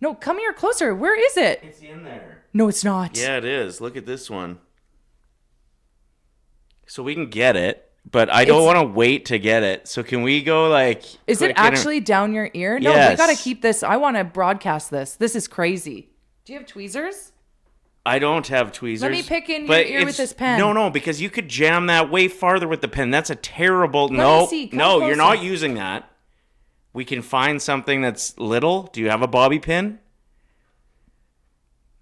No, come here closer. Where is it? It's in there. No, it's not. Yeah, it is. Look at this one. So we can get it, but I don't want to wait to get it. So can we go like... Is it actually down your ear? No, yes. We got to keep this. I want to broadcast this. This is crazy. Do you have tweezers? I don't have tweezers. Let me pick in your ear with this pen. No, because you could jam that way farther with the pen. That's a terrible... Let me see. Come closer. You're not using that. We can find something that's little. Do you have a bobby pin?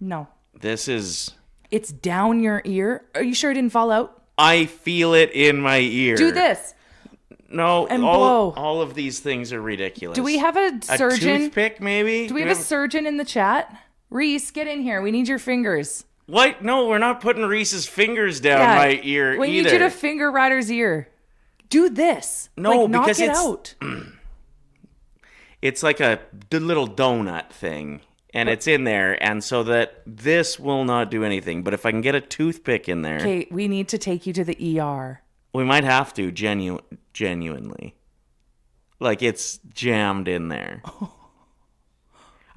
No. This is... It's down your ear? Are you sure it didn't fall out? I feel it in my ear. Do this. No, and blow. All of these things are ridiculous. Do we have a surgeon? A toothpick, maybe? Do we have a surgeon in the chat? Reese, get in here. We need your fingers. What? No, we're not putting Reese's fingers down my ear we either. need you to finger Ryder's ear. Do this. No, like, because knock it it's out. It's like the little donut thing, and it's in there, and so that this will not do anything. But if I can get a toothpick in there... Okay, we need to take you to the ER. We might have to, genuinely. Like, it's jammed in there.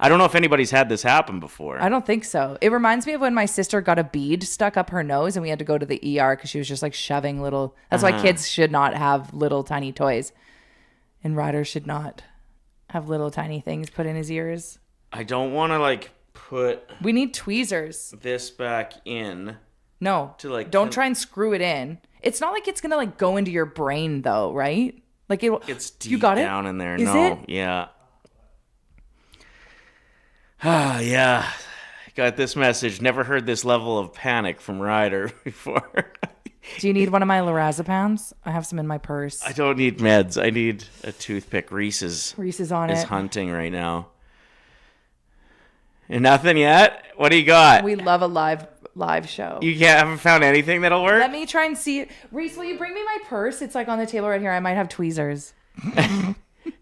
I don't know if anybody's had this happen before. I don't think so. It reminds me of when my sister got a bead stuck up her nose and we had to go to the ER because she was just like shoving little... That's why kids should not have little tiny toys. And Ryder should not have little tiny things put in his ears. I don't want to like put... We need tweezers. This back in. No. To like... Don't try and screw it in. It's not like it's going to like go into your brain though, right? Like it's deep you got down it? In there. Is no. It? Yeah. Ah, yeah. Got this message. Never heard this level of panic from Ryder before. Do you need one of my lorazepams? I have some in my purse. I don't need meds. I need a toothpick. Reese is on it. Hunting right now. And nothing yet? What do you got? We love a live show. You haven't found anything that'll work? Let me try and see it. Reese, will you bring me my purse? It's like on the table right here. I might have tweezers.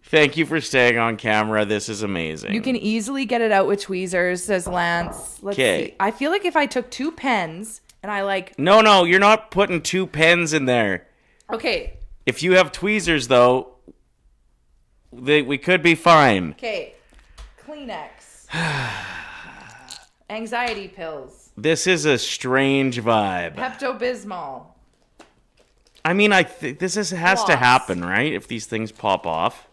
Thank you for staying on camera. This is amazing. You can easily get it out with tweezers, says Lance. Let's see. I feel like if I took 2 pens and I like... No, you're not putting 2 pens in there. Okay. If you have tweezers, though, we could be fine. Okay. Kleenex. Anxiety pills. This is a strange vibe. Pepto-Bismol. I mean, this has to happen, right? If these things pop off.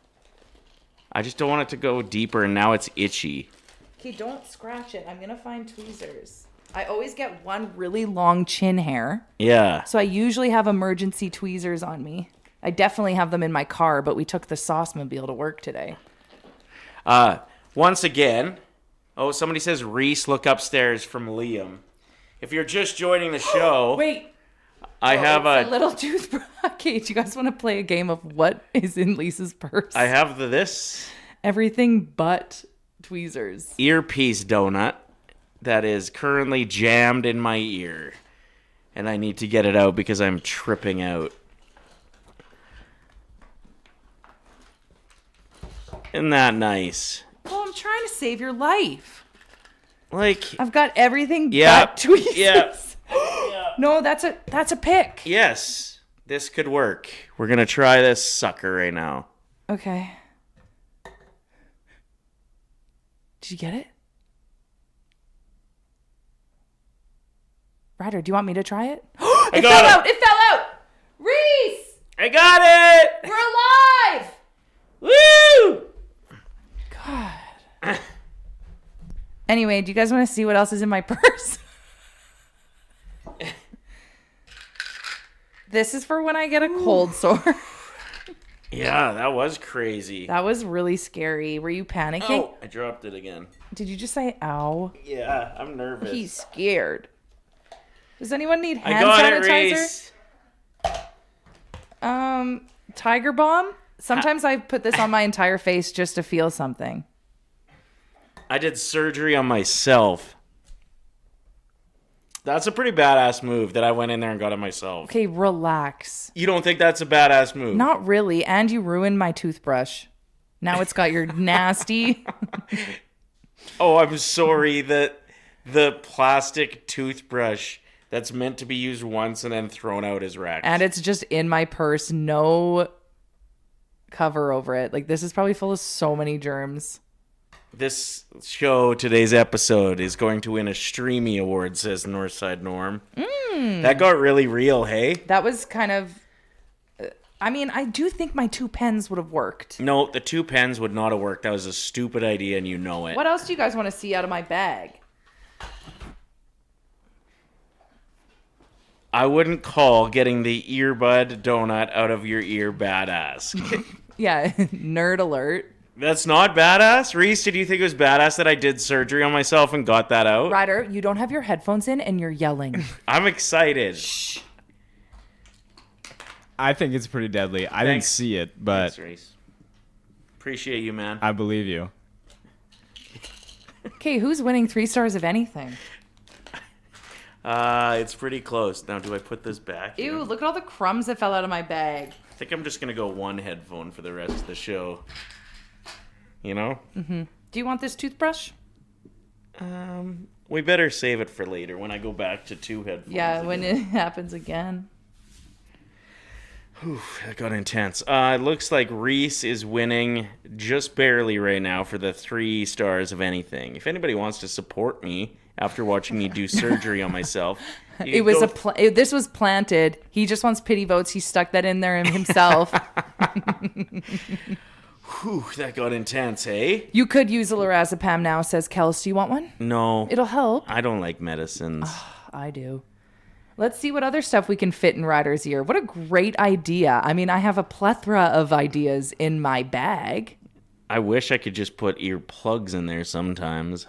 I just don't want it to go deeper, and now it's itchy. Okay, don't scratch it. I'm going to find tweezers. I always get one really long chin hair. Yeah. So I usually have emergency tweezers on me. I definitely have them in my car, but we took the Sauce-mobile to work today. Once again... Oh, somebody says, Reese, look upstairs from Liam. If you're just joining the show... Wait. I have a little toothbrush. Okay, do you guys want to play a game of what is in Lisa's purse? I have this. Everything but tweezers. Earpiece donut that is currently jammed in my ear. And I need to get it out because I'm tripping out. Isn't that nice? Well, I'm trying to save your life. Like... I've got everything but tweezers. Yeah. No, that's a pick. Yes, this could work. We're gonna try this sucker right now. Okay. Did you get it? Ryder, do you want me to try it? It fell out! It fell out! Reese! I got it! We're alive! Woo! God. Anyway, do you guys want to see what else is in my purse? This is for when I get a cold sore. Yeah, that was crazy. That was really scary. Were you panicking? Oh, I dropped it again. Did you just say ow? Yeah, I'm nervous. He's scared. Does anyone need hand sanitizer? It, Reese. Tiger Balm. Sometimes I put this on my entire face just to feel something. I did surgery on myself. That's a pretty badass move that I went in there and got it myself. Okay, relax. You don't think that's a badass move? Not really. And you ruined my toothbrush. Now it's got your nasty. Oh, I'm sorry that the plastic toothbrush that's meant to be used once and then thrown out is wrecked. And it's just in my purse. No cover over it. Like, this is probably full of so many germs. This show, today's episode, is going to win a Streamy Award, says Northside Norm. That got really real, hey? That was kind of... I mean, I do think my 2 pens would have worked. No, the 2 pens would not have worked. That was a stupid idea, and you know it. What else do you guys want to see out of my bag? I wouldn't call getting the earbud donut out of your ear badass. Yeah, nerd alert. That's not badass? Reese, did you think it was badass that I did surgery on myself and got that out? Ryder, you don't have your headphones in and you're yelling. I'm excited. Shh. I think it's pretty deadly. I didn't see it, but Thanks, Reese. Appreciate you, man. I believe you. Okay, who's winning 3 stars of anything? It's pretty close. Now, do I put this back here? Ew, look at all the crumbs that fell out of my bag. I think I'm just going to go one headphone for the rest of the show. You know? Mm-hmm. Do you want this toothbrush? We better save it for later when I go back to 2 headphones. Yeah, again. when it happens again. Whew, that got intense. It looks like Reese is winning just barely right now for the 3 stars of anything. If anybody wants to support me after watching me do surgery on myself, this was planted. He just wants pity votes. He stuck that in there himself. Whew, that got intense, hey? You could use a lorazepam now, says Kels. Do you want one? No. It'll help. I don't like medicines. I do. Let's see what other stuff we can fit in Ryder's ear. What a great idea. I mean, I have a plethora of ideas in my bag. I wish I could just put ear plugs in there sometimes.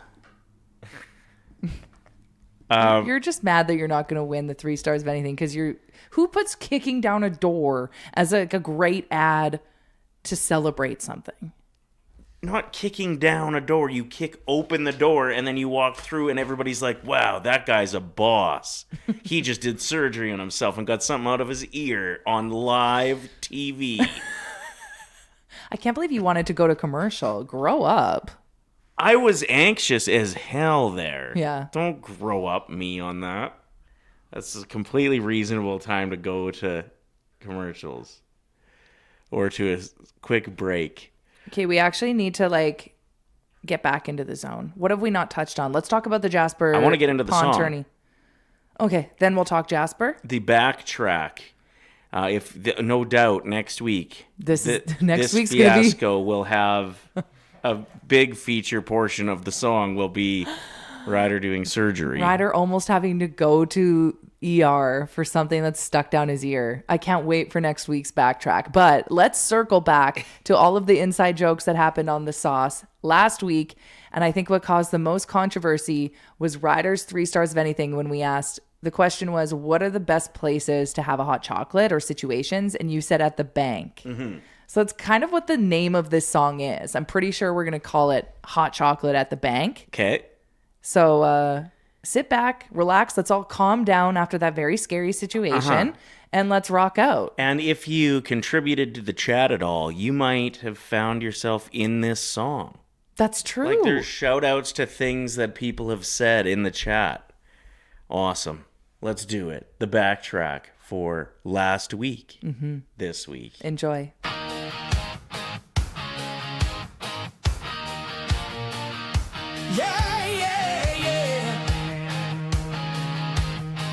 You're just mad that you're not going to win the 3 stars of anything because who puts kicking down a door as a great ad to celebrate something? Not kicking down a door. You kick open the door and then you walk through and everybody's like, wow, that guy's a boss. He just did surgery on himself and got something out of his ear on live TV. I can't believe you wanted to go to commercial. Grow up. I was anxious as hell there. Yeah. Don't grow up me on that. That's a completely reasonable time to go to commercials or to a quick break. Okay, we actually need to get back into the zone. What have we not touched on? Let's talk about the Jasper. I want to get into the Pond song. Tourney. Okay, then we'll talk Jasper. The backtrack. No doubt next week. Next week's gonna be fiasco will have a big feature portion of the song will be Ryder doing surgery. Ryder almost having to go to ER for something that's stuck down his ear. I can't wait for next week's backtrack. But let's circle back to all of the inside jokes that happened on the sauce last week. And I think what caused the most controversy was Ryder's 3 stars of anything when we asked, the question was, what are the best places to have a hot chocolate or situations? And you said at the bank. Mm-hmm. So it's kind of what the name of this song is. I'm pretty sure we're going to call it Hot Chocolate at the Bank. Okay. So sit back, relax. Let's all calm down after that very scary situation, and let's rock out. And if you contributed to the chat at all, you might have found yourself in this song. That's true. Like there's shout outs to things that people have said in the chat. Awesome. Let's do it. The backtrack for last week, this week. Enjoy. Yeah, yeah, yeah.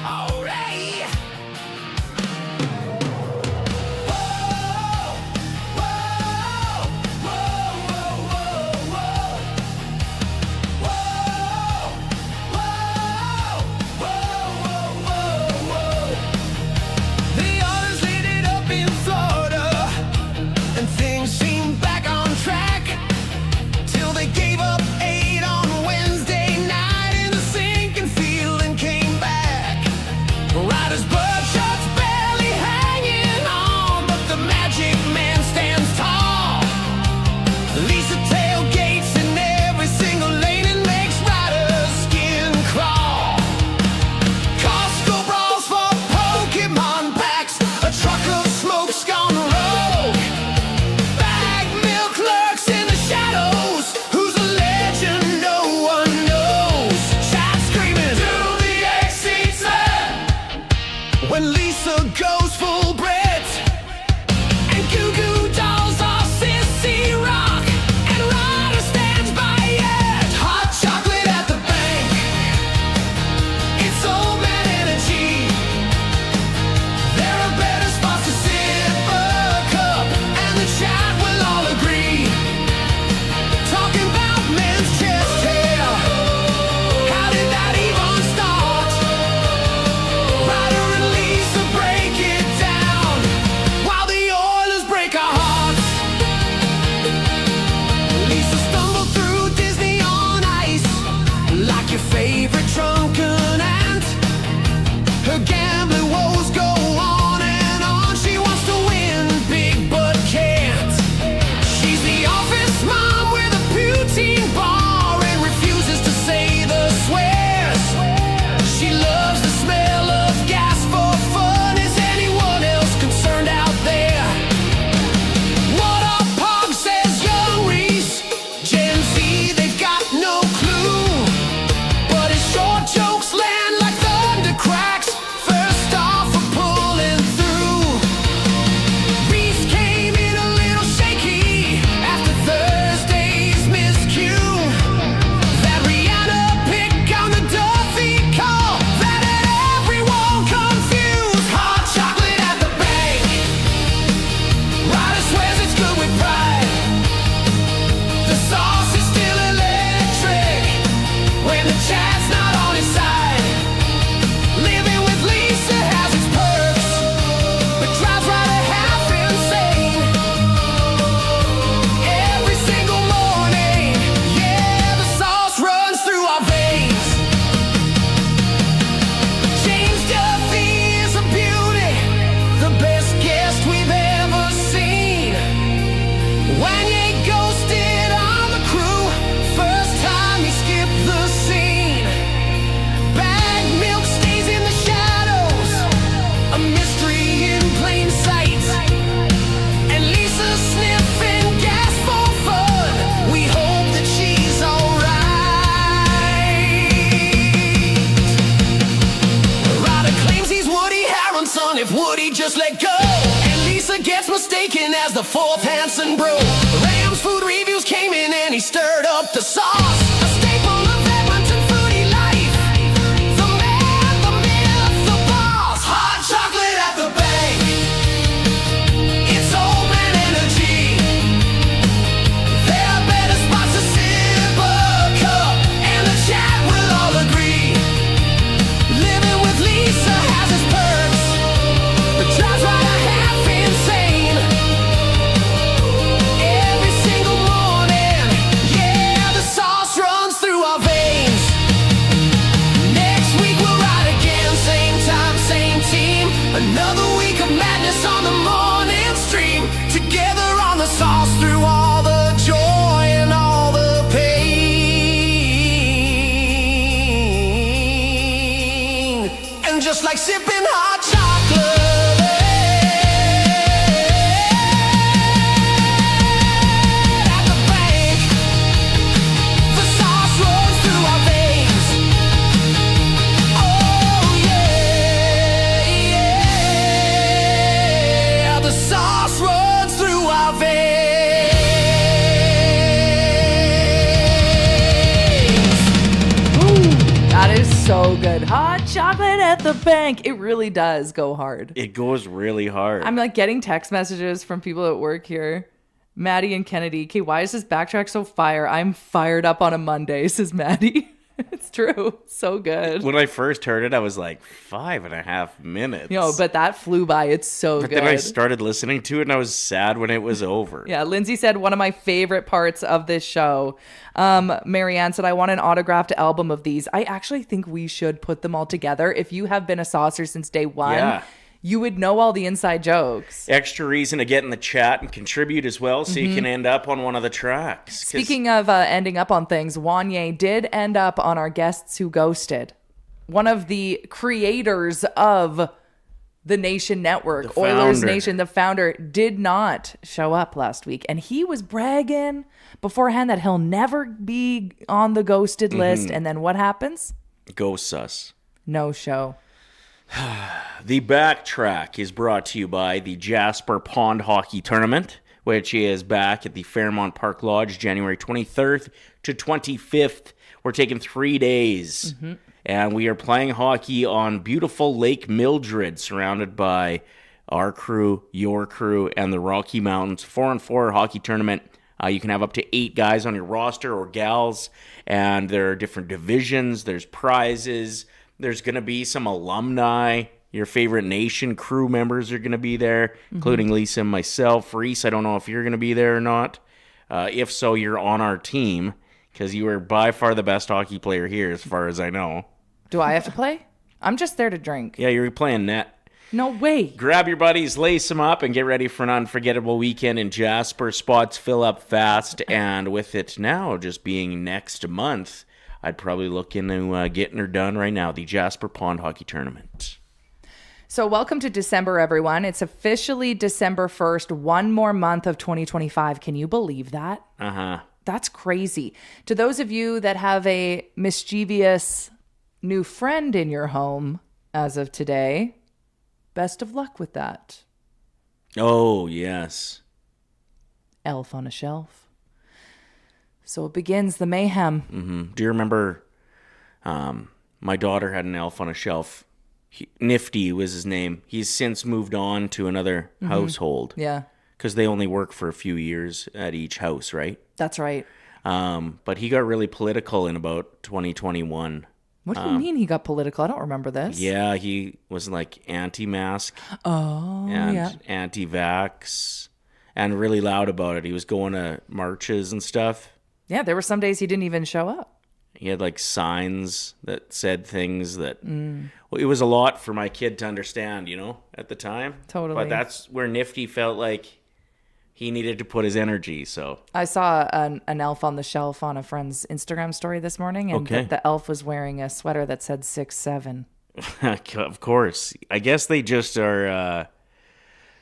All right. Whoa, whoa, whoa, whoa, whoa, whoa, whoa, whoa, whoa, whoa. The others ended up in Florida, and things seemed back on track till they gave up 8 on Wednesday. just let go. And Lisa gets mistaken as the fourth Hanson bro. Rams food reviews came in and he stirred up the sauce. A staple of Edmonton foodie life. The man, the myth, the boss. Hot chocolate at the bank. It's open energy. There are better spots to sip a cup, and the chat will all agree. Living with Lisa has its perks. The drives Ryder half insane. Every single morning, yeah, the sauce runs through our veins. Next week we'll ride again, same time, same team. Another week of madness on the morning stream. Together on the sauce through all the joy and all the pain. And just like sipping hot chocolate at the bank, the sauce runs through our veins. Oh yeah, the sauce runs through our veins. That is so good. Hot chocolate at the bank. It really does go hard. It goes really hard. I'm like getting text messages from people at work here. Maddie and Kennedy. Okay, why is this backtrack so fire? I'm fired up on a Monday, says Maddie. It's true. So good. When I first heard it, I was like 5.5 minutes. But that flew by. It's so But good. then I started listening to it, and I was sad when it was over. Yeah, Lindsay said one of my favorite parts of this show. Marianne said, I want an autographed album of these. I actually think we should put them all together. If you have been a saucer since day one, Yeah. you would know all the inside jokes. Extra reason to get in the chat and contribute as well, so you can end up on one of the tracks. 'Cause Speaking of ending up on things, Wanye did end up on our Guests Who Ghosted. One of the creators of the Nation Network, The Oilers founder. Nation, the founder, did not show up last week. And he was bragging beforehand that he'll never be on the ghosted list. And then what happens? Ghosts us. No show. The Backtrack is brought to you by the Jasper Pond Hockey Tournament, which is back at the Fairmont Park Lodge, January 23rd to 25th. We're taking 3 days, and we are playing hockey on beautiful Lake Mildred, surrounded by our crew, your crew, and the Rocky Mountains. 4-on-4 hockey tournament. You can have up to 8 guys on your roster or gals, and there are different divisions. There's prizes. There's going to be some alumni. Your favorite Nation crew members are going to be there, including Lisa and myself. Reese, I don't know if you're going to be there or not. If so, you're on our team because you are by far the best hockey player here, as far as I know. Do I have to play? I'm just there to drink. Yeah, you're playing net. No way. Grab your buddies, lace them up, and get ready for an unforgettable weekend in Jasper. Spots fill up fast, and with it now just being next month, I'd probably look into getting her done right now, the Jasper Pond Hockey Tournament. So welcome to December, everyone. It's officially December 1st, one more month of 2025. Can you believe that? Uh-huh. That's crazy. To those of you that have a mischievous new friend in your home as of today, best of luck with that. Oh, yes. Elf on a shelf. So it begins the mayhem. Do you remember my daughter had an elf on a shelf? Nifty was his name. He's since moved on to another household. Yeah, Because they only work for a few years at each house, right? that's right. But he got really political in about 2021. What do you mean he got political? I don't remember this. Yeah, he was like anti-mask Oh, and yeah. anti-vax and really loud about it. He was going to marches and stuff. Yeah, there were some days he didn't even show up. He had like signs that said things that well, it was a lot for my kid to understand, at the time. Totally. But that's where Nifty felt like he needed to put his energy. So I saw an elf on the shelf on a friend's Instagram story this morning, and Okay. the elf was wearing a sweater that said 6'7". of course, I guess they just are,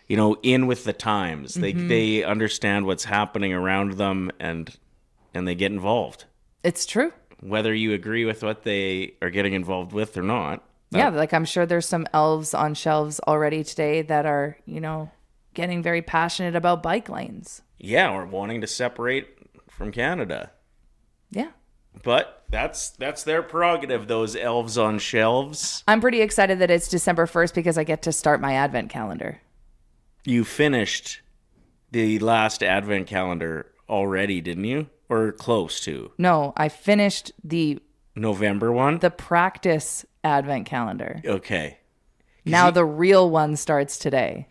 in with the times. They understand what's happening around them and they get involved. It's true. Whether you agree with what they are getting involved with or not. Yeah, like I'm sure there's some elves on shelves already today that are, getting very passionate about bike lanes. Yeah, or wanting to separate from Canada. Yeah. But that's their prerogative, those elves on shelves. I'm pretty excited that it's December 1st because I get to start my advent calendar. You finished the last advent calendar already, didn't you? Or close to? No, I finished the November one? The practice advent calendar. Okay. Now the real one starts today.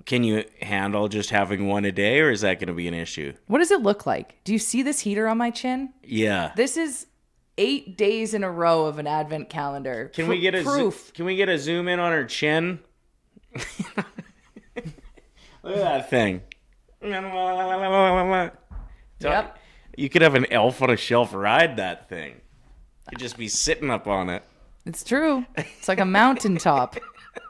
Can you handle just having one a day, or is that going to be an issue? What does it look like? Do you see this heater on my chin? Yeah. This is 8 days in a row of an advent calendar. Can we get a proof? Can we get a zoom in on her chin? Look at that thing. Yep. You could have an elf on a shelf ride that thing. You'd just be sitting up on it. It's true. It's like a mountaintop.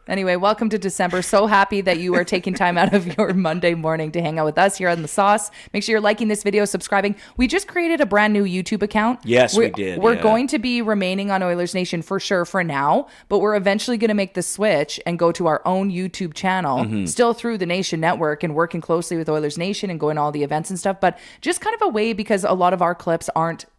Anyway, welcome to December. So happy that you are taking time out of your Monday morning to hang out with us here on The Sauce. Make sure you're liking this video, subscribing. We just created a brand new YouTube account. Yes, we did. We're going to be remaining on Oilers Nation for sure for now, but we're eventually going to make the switch and go to our own YouTube channel, still through the Nation Network and working closely with Oilers Nation and going to all the events and stuff, but just kind of a way because a lot of our clips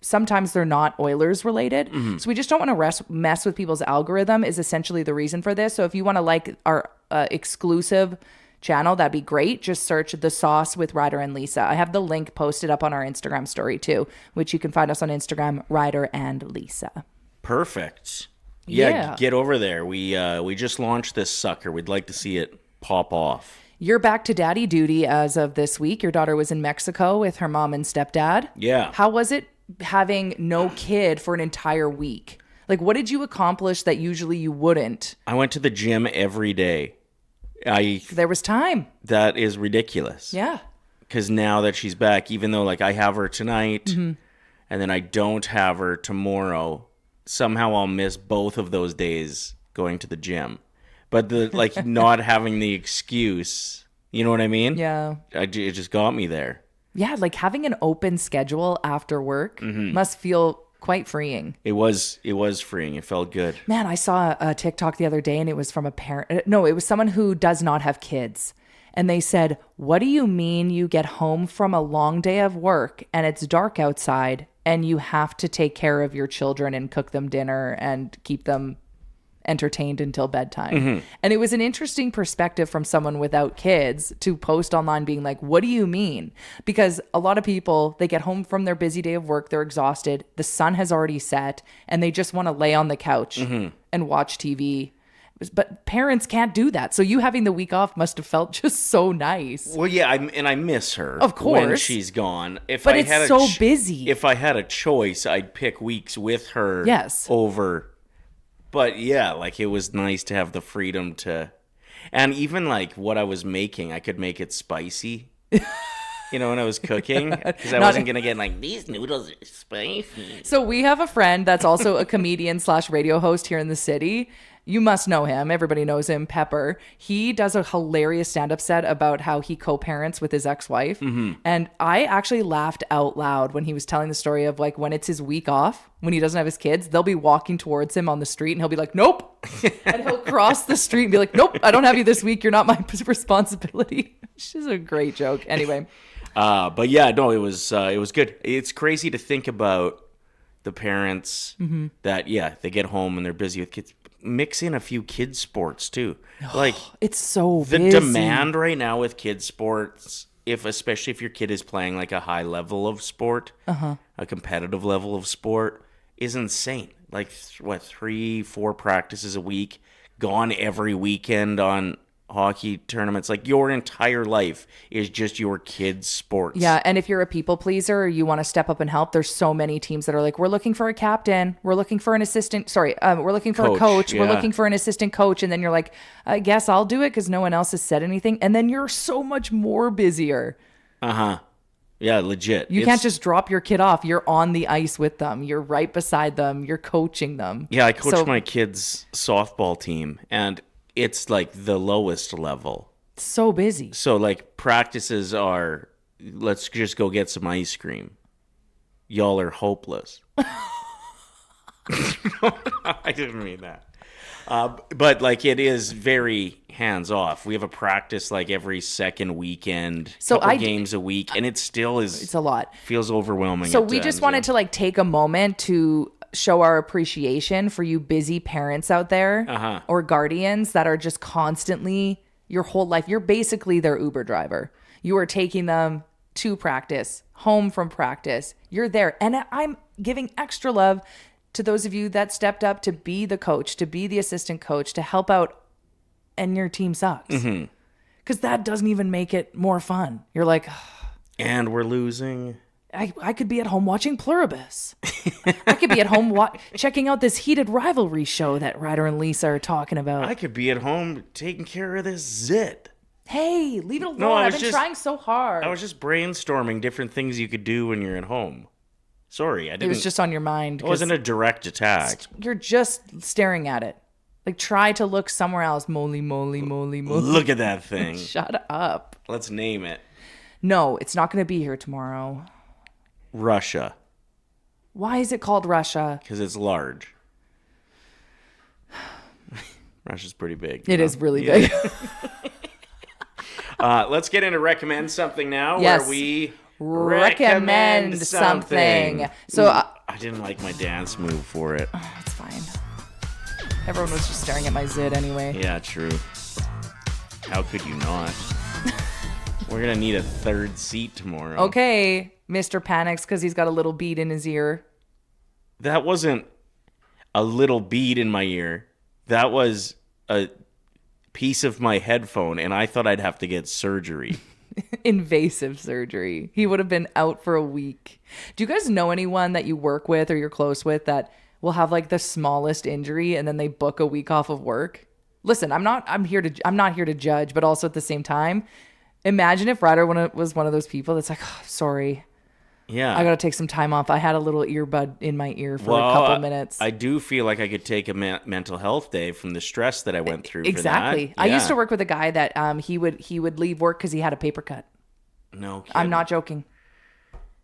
sometimes they're not Oilers related. So we just don't want to mess with people's algorithm is essentially the reason for this. So if you want to like our exclusive channel, that'd be great. Just search The Sauce with Ryder and Lisa. I have the link posted up on our Instagram story too, which you can find us on Instagram, Ryder and Lisa. Perfect. Yeah, get over there. We just launched this sucker. We'd like to see it pop off. You're back to daddy duty as of this week. Your daughter was in Mexico with her mom and stepdad. Yeah. How was it having no kid for an entire week? Like, what did you accomplish that usually you wouldn't? I went to the gym every day. There was time. That is ridiculous. Yeah. Because now that she's back, even though like I have her tonight and then I don't have her tomorrow, somehow I'll miss both of those days going to the gym. But the like not having the excuse, you know what I mean? Yeah. It just got me there. Yeah, like having an open schedule after work must feel quite freeing. It was freeing. It felt good. Man, I saw a TikTok the other day and it was from a parent. No, it was someone who does not have kids. And they said, what do you mean you get home from a long day of work and it's dark outside and you have to take care of your children and cook them dinner and keep them entertained until bedtime? And it was an interesting perspective from someone without kids to post online being like, what do you mean? Because a lot of people, they get home from their busy day of work, they're exhausted, the sun has already set, and they just want to lay on the couch and watch TV. But parents can't do that. So you having the week off must have felt just so nice. Well, yeah, I miss her. Of course. When she's gone. But it's so busy. If I had a choice, I'd pick weeks with her over. But yeah, like it was nice to have the freedom to, and even like what I was making, I could make it spicy. When I was cooking, because I wasn't gonna get like these noodles are spicy. So we have a friend that's also a comedian / radio host here in the city. You must know him. Everybody knows him, Pepper. He does a hilarious stand-up set about how he co-parents with his ex-wife. And I actually laughed out loud when he was telling the story of like when it's his week off, when he doesn't have his kids, they'll be walking towards him on the street and he'll be like, nope. And he'll cross the street and be like, nope, I don't have you this week. You're not my responsibility. Which is a great joke. Anyway. But yeah, no, it was good. It's crazy to think about the parents that, they get home and they're busy with kids. Mix in a few kids sports too. Like it's so the busy. demand right now with kids sports, especially if your kid is playing like a high level of sport, a competitive level of sport, is insane. Like 3-4 practices a week, gone every weekend on hockey tournaments. Like your entire life is just your kids' sports. Yeah, and if you're a people pleaser or you want to step up and help, there's so many teams that are like, we're looking for a captain, we're looking for an assistant, we're looking for a coach, we're looking for an assistant coach, and then you're like, I guess I'll do it because no one else has said anything, and then you're so much more busier. Yeah, legit. You can't just drop your kid off. You're on the ice with them. You're right beside them. You're coaching them. Yeah, I coach my kids' softball team, and it's like the lowest level. So busy. So like practices are, let's just go get some ice cream. Y'all are hopeless. I didn't mean that. But like it is very hands off. We have a practice like every second weekend, So couple games a week, and it still is. It's a lot. Feels overwhelming. So we just wanted to like take a moment to show our appreciation for you busy parents out there or guardians that are just constantly your whole life. You're basically their Uber driver. You are taking them to practice, home from practice. You're there. And I'm giving extra love to those of you that stepped up to be the coach, to be the assistant coach, to help out, and your team sucks. Because that doesn't even make it more fun. You're like, and we're losing. I could be at home watching Pluribus. I could be at home checking out this heated rivalry show that Ryder and Lisa are talking about. I could be at home taking care of this zit. Hey, leave it alone. No, I've been trying so hard. I was just brainstorming different things you could do when you're at home. Sorry, I didn't. It was just on your mind. It wasn't a direct attack. You're just staring at it. Like, try to look somewhere else. Moly, moly, moly, moly. Look at that thing. Shut up. Let's name it. No, it's not going to be here tomorrow. Russia. Why is it called Russia? Because it's large. Russia's pretty big. It is really big. Let's get into recommend something now, yes. where we recommend something. So I didn't like my dance move for it. It's fine. Everyone was just staring at my zit anyway. Yeah, true. How could you not? We're gonna need a third seat tomorrow. Okay, Mr. Panics because he's got a little bead in his ear. That wasn't a little bead in my ear. That was a piece of my headphone, and I thought I'd have to get surgery. Invasive surgery. He would have been out for a week. Do you guys know anyone that you work with or you're close with that will have like the smallest injury and then they book a week off of work? Listen, I'm not here to judge, but also at the same time, imagine if Ryder was one of those people that's like, oh, sorry. Yeah. I got to take some time off. I had a little earbud in my ear for a couple minutes. I do feel like I could take a mental health day from the stress that I went through. Exactly. For that. I used to work with a guy that he would leave work because he had a paper cut. No kidding. I'm not joking.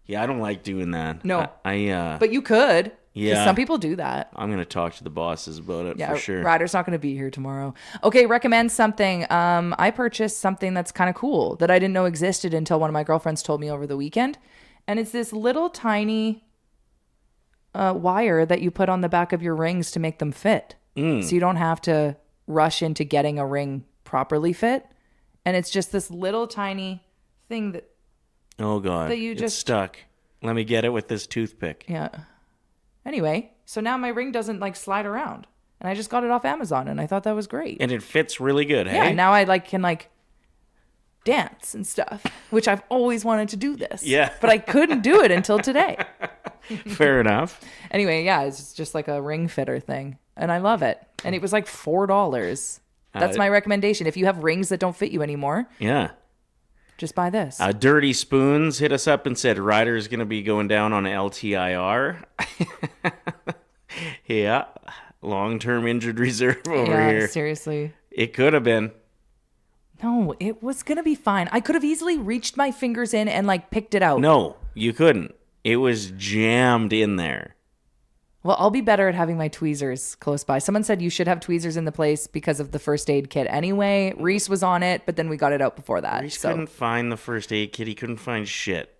Yeah, I don't like doing that. No. But you could. Yeah. Some people do that. I'm going to talk to the bosses about it for sure. Ryder's not going to be here tomorrow. Okay, recommend something. I purchased something that's kind of cool that I didn't know existed until one of my girlfriends told me over the weekend. And it's this little tiny wire that you put on the back of your rings to make them fit. So you don't have to rush into getting a ring properly fit. And it's just this little tiny thing that... Oh, God. That you it's just... stuck. Let me get it with this toothpick. Yeah. Anyway, so now my ring doesn't like slide around. And I just got it off Amazon and I thought that was great. And it fits really good, hey? Yeah, now I can dance and stuff, which I've always wanted to do this. Yeah. But I couldn't do it until today. Fair enough. Anyway, yeah, it's just like a ring fitter thing. And I love it. And it was like $4. That's my recommendation. If you have rings that don't fit you anymore. Yeah. Just buy this. Dirty Spoons hit us up and said Ryder's going to be going down on LTIR. Yeah. Long-term injured reserve over here. Seriously. It could have been. No, it was going to be fine. I could have easily reached my fingers in and picked it out. No, you couldn't. It was jammed in there. Well, I'll be better at having my tweezers close by. Someone said you should have tweezers in the place because of the first aid kit. Anyway, Reese was on it, but then we got it out before that. Reese couldn't find the first aid kit. He couldn't find shit.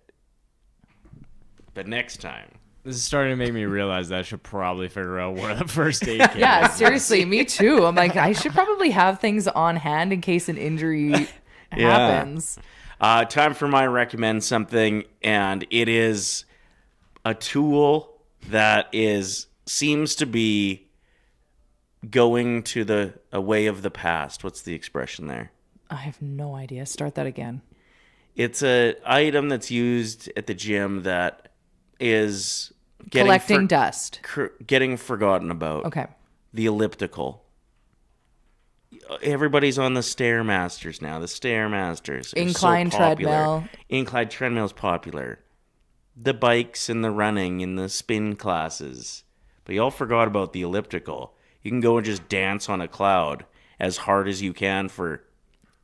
But next time. This is starting to make me realize that I should probably figure out where the first aid kit Yeah, is. seriously, me too. I'm like, I should probably have things on hand in case an injury happens. Time for my recommend something, and it is a tool that seems to be going to a way of the past. What's the expression there? I have no idea. Start that again. It's an item that's used at the gym that is collecting dust. Getting forgotten about. Okay. The elliptical. Everybody's on the Stairmasters now. The Stairmasters. Incline treadmill. Incline treadmill is popular. The bikes and the running and the spin classes. But y'all forgot about the elliptical. You can go and just dance on a cloud as hard as you can for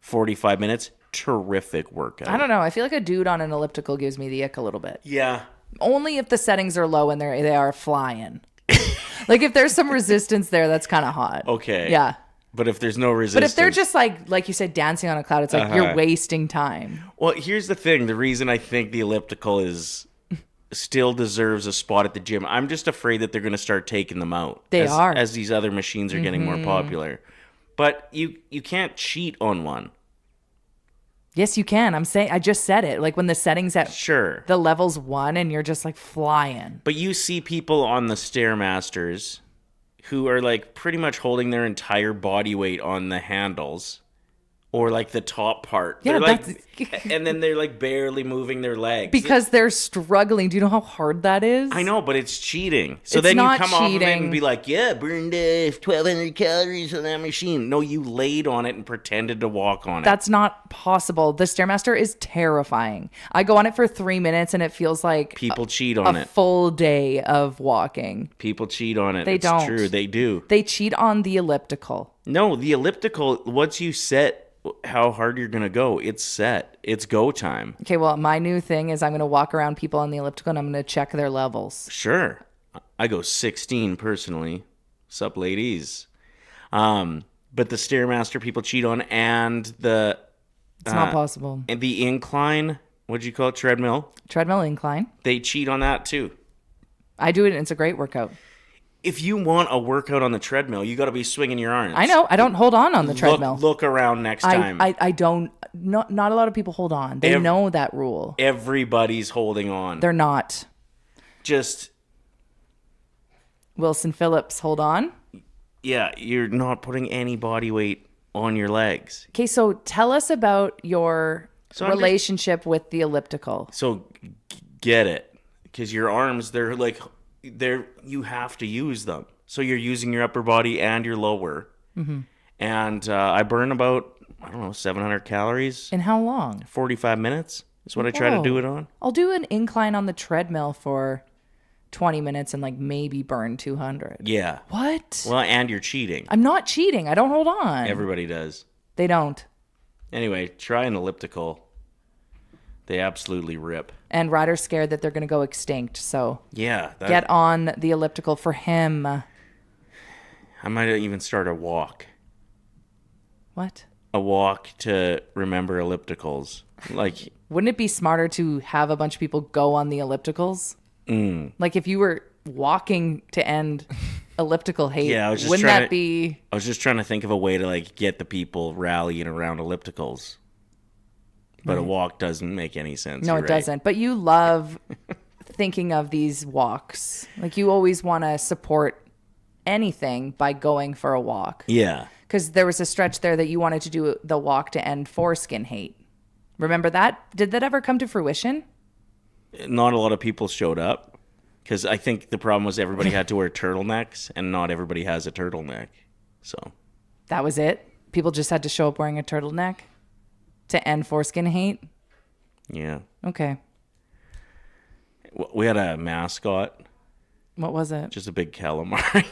45 minutes. Terrific workout. I don't know. I feel like a dude on an elliptical gives me the ick a little bit. Yeah. Only if the settings are low and they are flying. Like if there's some resistance there, that's kind of hot. Okay. Yeah. But if there's no resistance. But if they're just like you said, dancing on a cloud, it's like you're wasting time. Well, here's the thing. The reason I think the elliptical still deserves a spot at the gym. I'm just afraid that they're going to start taking them out. They are. As these other machines are getting more popular. But you can't cheat on one. Yes, you can. I just said it. Like when the settings at the level's 1 and you're just like flying. But you see people on the Stairmasters who are like pretty much holding their entire body weight on the handles or like the top part. Yeah, and then they're like barely moving their legs. Because they're struggling. Do you know how hard that is? I know, but it's cheating. So it's then you not come off of it cheating. and be like, yeah, burned 1,200 calories on that machine. No, you laid on it and pretended to walk on it. That's not possible. The Stairmaster is terrifying. I go on it for 3 minutes and it feels like people cheat on it. A full day of walking. People cheat on it. They it's don't. True, they do. They cheat on the elliptical. No, the elliptical, once you set how hard you're going to go, it's set. It's go time. Okay, well, my new thing is I'm going to walk around people on the elliptical and I'm going to check their levels. Sure. I go 16 personally. Sup, ladies? But the Stairmaster people cheat on, and the... It's not possible. And the incline, what'd you call it? Treadmill? Treadmill incline. They cheat on that too. I do it and it's a great workout. If you want a workout on the treadmill, you got to be swinging your arms. I know. I don't hold on the treadmill. Look around next time. I don't. Not a lot of people hold on. They know that rule. Everybody's holding on. They're not. Just. Wilson Phillips, hold on. Yeah, you're not putting any body weight on your legs. Okay, so tell us about your relationship with the elliptical. So get it. Because your arms, you have to use them. So you're using your upper body and your lower. Mm-hmm. And I burn about, 700 calories. In how long? 45 minutes is what I try to do it on. I'll do an incline on the treadmill for 20 minutes and maybe burn 200. Yeah. What? Well, and you're cheating. I'm not cheating. I don't hold on. Everybody does. They don't. Anyway, try an elliptical. They absolutely rip. And Ryder's scared that they're going to go extinct, so yeah, get on the elliptical for him. I might even start a walk. What? A walk to remember ellipticals. Wouldn't it be smarter to have a bunch of people go on the ellipticals? Like if you were walking to end elliptical hate, wouldn't that be... I was just trying to think of a way to get the people rallying around ellipticals. But a walk doesn't make any sense. No, it doesn't. But you love thinking of these walks. You always want to support anything by going for a walk. Yeah. Because there was a stretch there that you wanted to do the walk to end foreskin hate. Remember that? Did that ever come to fruition? Not a lot of people showed up. Because I think the problem was everybody had to wear turtlenecks, and not everybody has a turtleneck. So that was it? People just had to show up wearing a turtleneck? To end foreskin hate? Yeah. Okay. We had a mascot. What was it? Just a big calamari.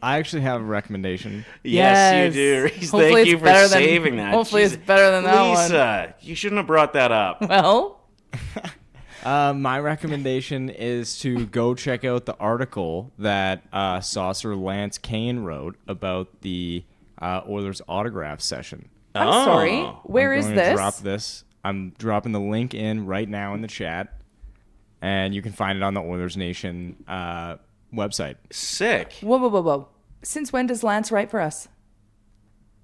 I actually have a recommendation. Yes, you do. Reese. Thank you for saving that. Hopefully it's better than that one. Lisa, you shouldn't have brought that up. Well? My recommendation is to go check out the article that Saucer Lance Kane wrote about the Oilers autograph session. I'm sorry. Where is this? I'm dropping the link in right now in the chat, and you can find it on the Oilers Nation website. Sick. Whoa. Since when does Lance write for us?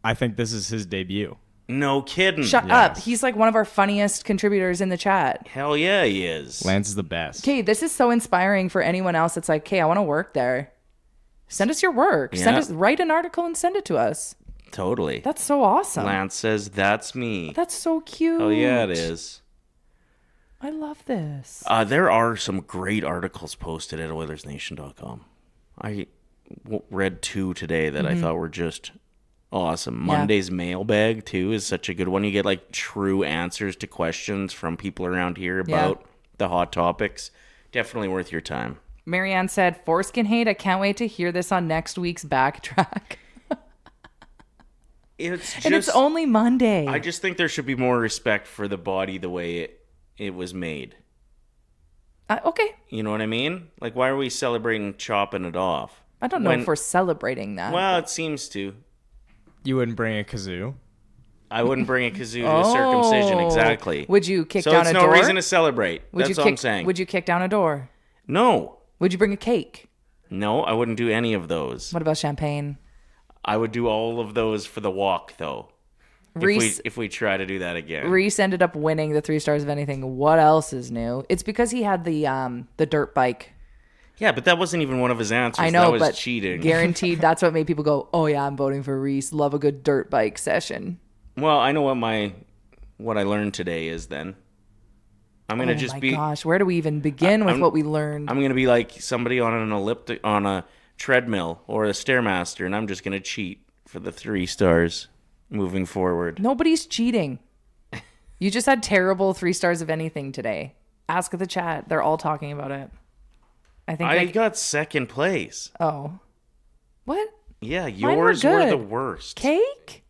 I think this is his debut. No kidding. Shut up. He's one of our funniest contributors in the chat. Hell yeah, he is. Lance is the best. Okay, this is so inspiring for anyone else that's like, hey, I want to work there. Send us your work. Yeah. Write an article and send it to us. Totally. That's so awesome. Lance says, that's me. That's so cute. Oh, yeah, it is. I love this. There are some great articles posted at OilersNation.com. I read 2 today that I thought were just awesome. Monday's mailbag, too, is such a good one. You get, true answers to questions from people around here about the hot topics. Definitely worth your time. Marianne said, foreskin hate, I can't wait to hear this on next week's backtrack. And it's only Monday. I just think there should be more respect for the body the way it was made. Okay. You know what I mean? Like, why are we celebrating chopping it off? I don't know if we're celebrating that. Well, it seems to. You wouldn't bring a kazoo? I wouldn't bring a kazoo to a circumcision, exactly. Would you kick down a door? So it's no reason to celebrate. That's all I'm saying. Would you kick down a door? No. Would you bring a cake? No, I wouldn't do any of those. What about champagne? I would do all of those for the walk, though. If we try to do that again. Reese ended up winning the 3 stars of anything. What else is new? It's because he had the dirt bike. Yeah, but that wasn't even one of his answers. I know, that was but cheating. Guaranteed, that's what made people go, "Oh yeah, I'm voting for Reese. Love a good dirt bike session." Well, I know what I learned today is then. I'm gonna just be. Oh my gosh, where do we even begin with what we learned? I'm gonna be like somebody on a treadmill or a stairmaster, and I'm just gonna cheat for the 3 stars moving forward. Nobody's cheating. You just had terrible 3 stars of anything today. Ask the chat; they're all talking about it. I got second place. Oh, what? Yeah, yours were the worst. Cake?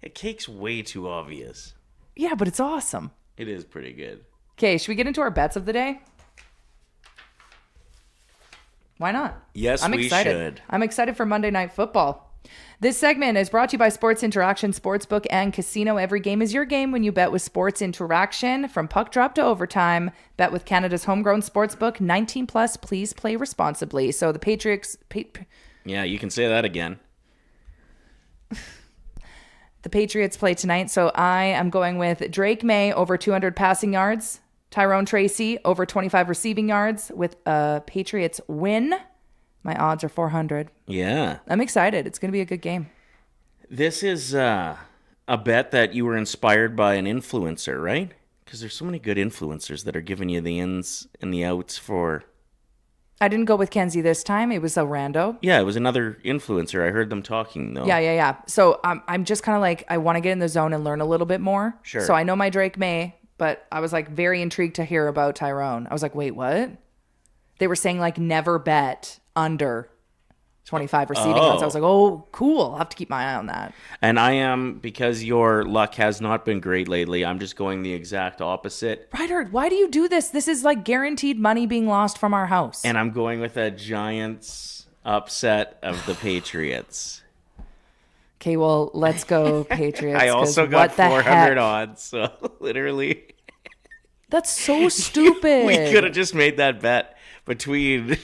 Yeah, cake's way too obvious. Yeah, but it's awesome. It is pretty good. Okay, should we get into our bets of the day? Why not? Yes, we should. I'm excited for Monday Night Football. This segment is brought to you by Sports Interaction Sportsbook and Casino. Every game is your game when you bet with Sports Interaction. From puck drop to overtime, bet with Canada's homegrown sportsbook. 19 plus, please play responsibly. So the Patriots... Yeah, you can say that again. The Patriots play tonight, so I am going with Drake May over 200 passing yards, Tyrone Tracy over 25 receiving yards with a Patriots win. My odds are 400. Yeah. I'm excited. It's going to be a good game. This is a bet that you were inspired by an influencer, right? Because there's so many good influencers that are giving you the ins and the outs for... I didn't go with Kenzie this time. It was a rando. Yeah, it was another influencer. I heard them talking, though. Yeah. So I'm just kind of like, I want to get in the zone and learn a little bit more. Sure. So I know my Drake May, but I was like very intrigued to hear about Tyrone. I was like, wait, what? They were saying like never bet under 25 receiving yards. I was like, oh, cool. I'll have to keep my eye on that. And I am, because your luck has not been great lately, I'm just going the exact opposite. Ryder, why do you do this? This is like guaranteed money being lost from our house. And I'm going with a Giants upset of the Patriots. Okay, well, let's go Patriots. I also got 400 odds, so literally. That's so stupid. We could have just made that bet between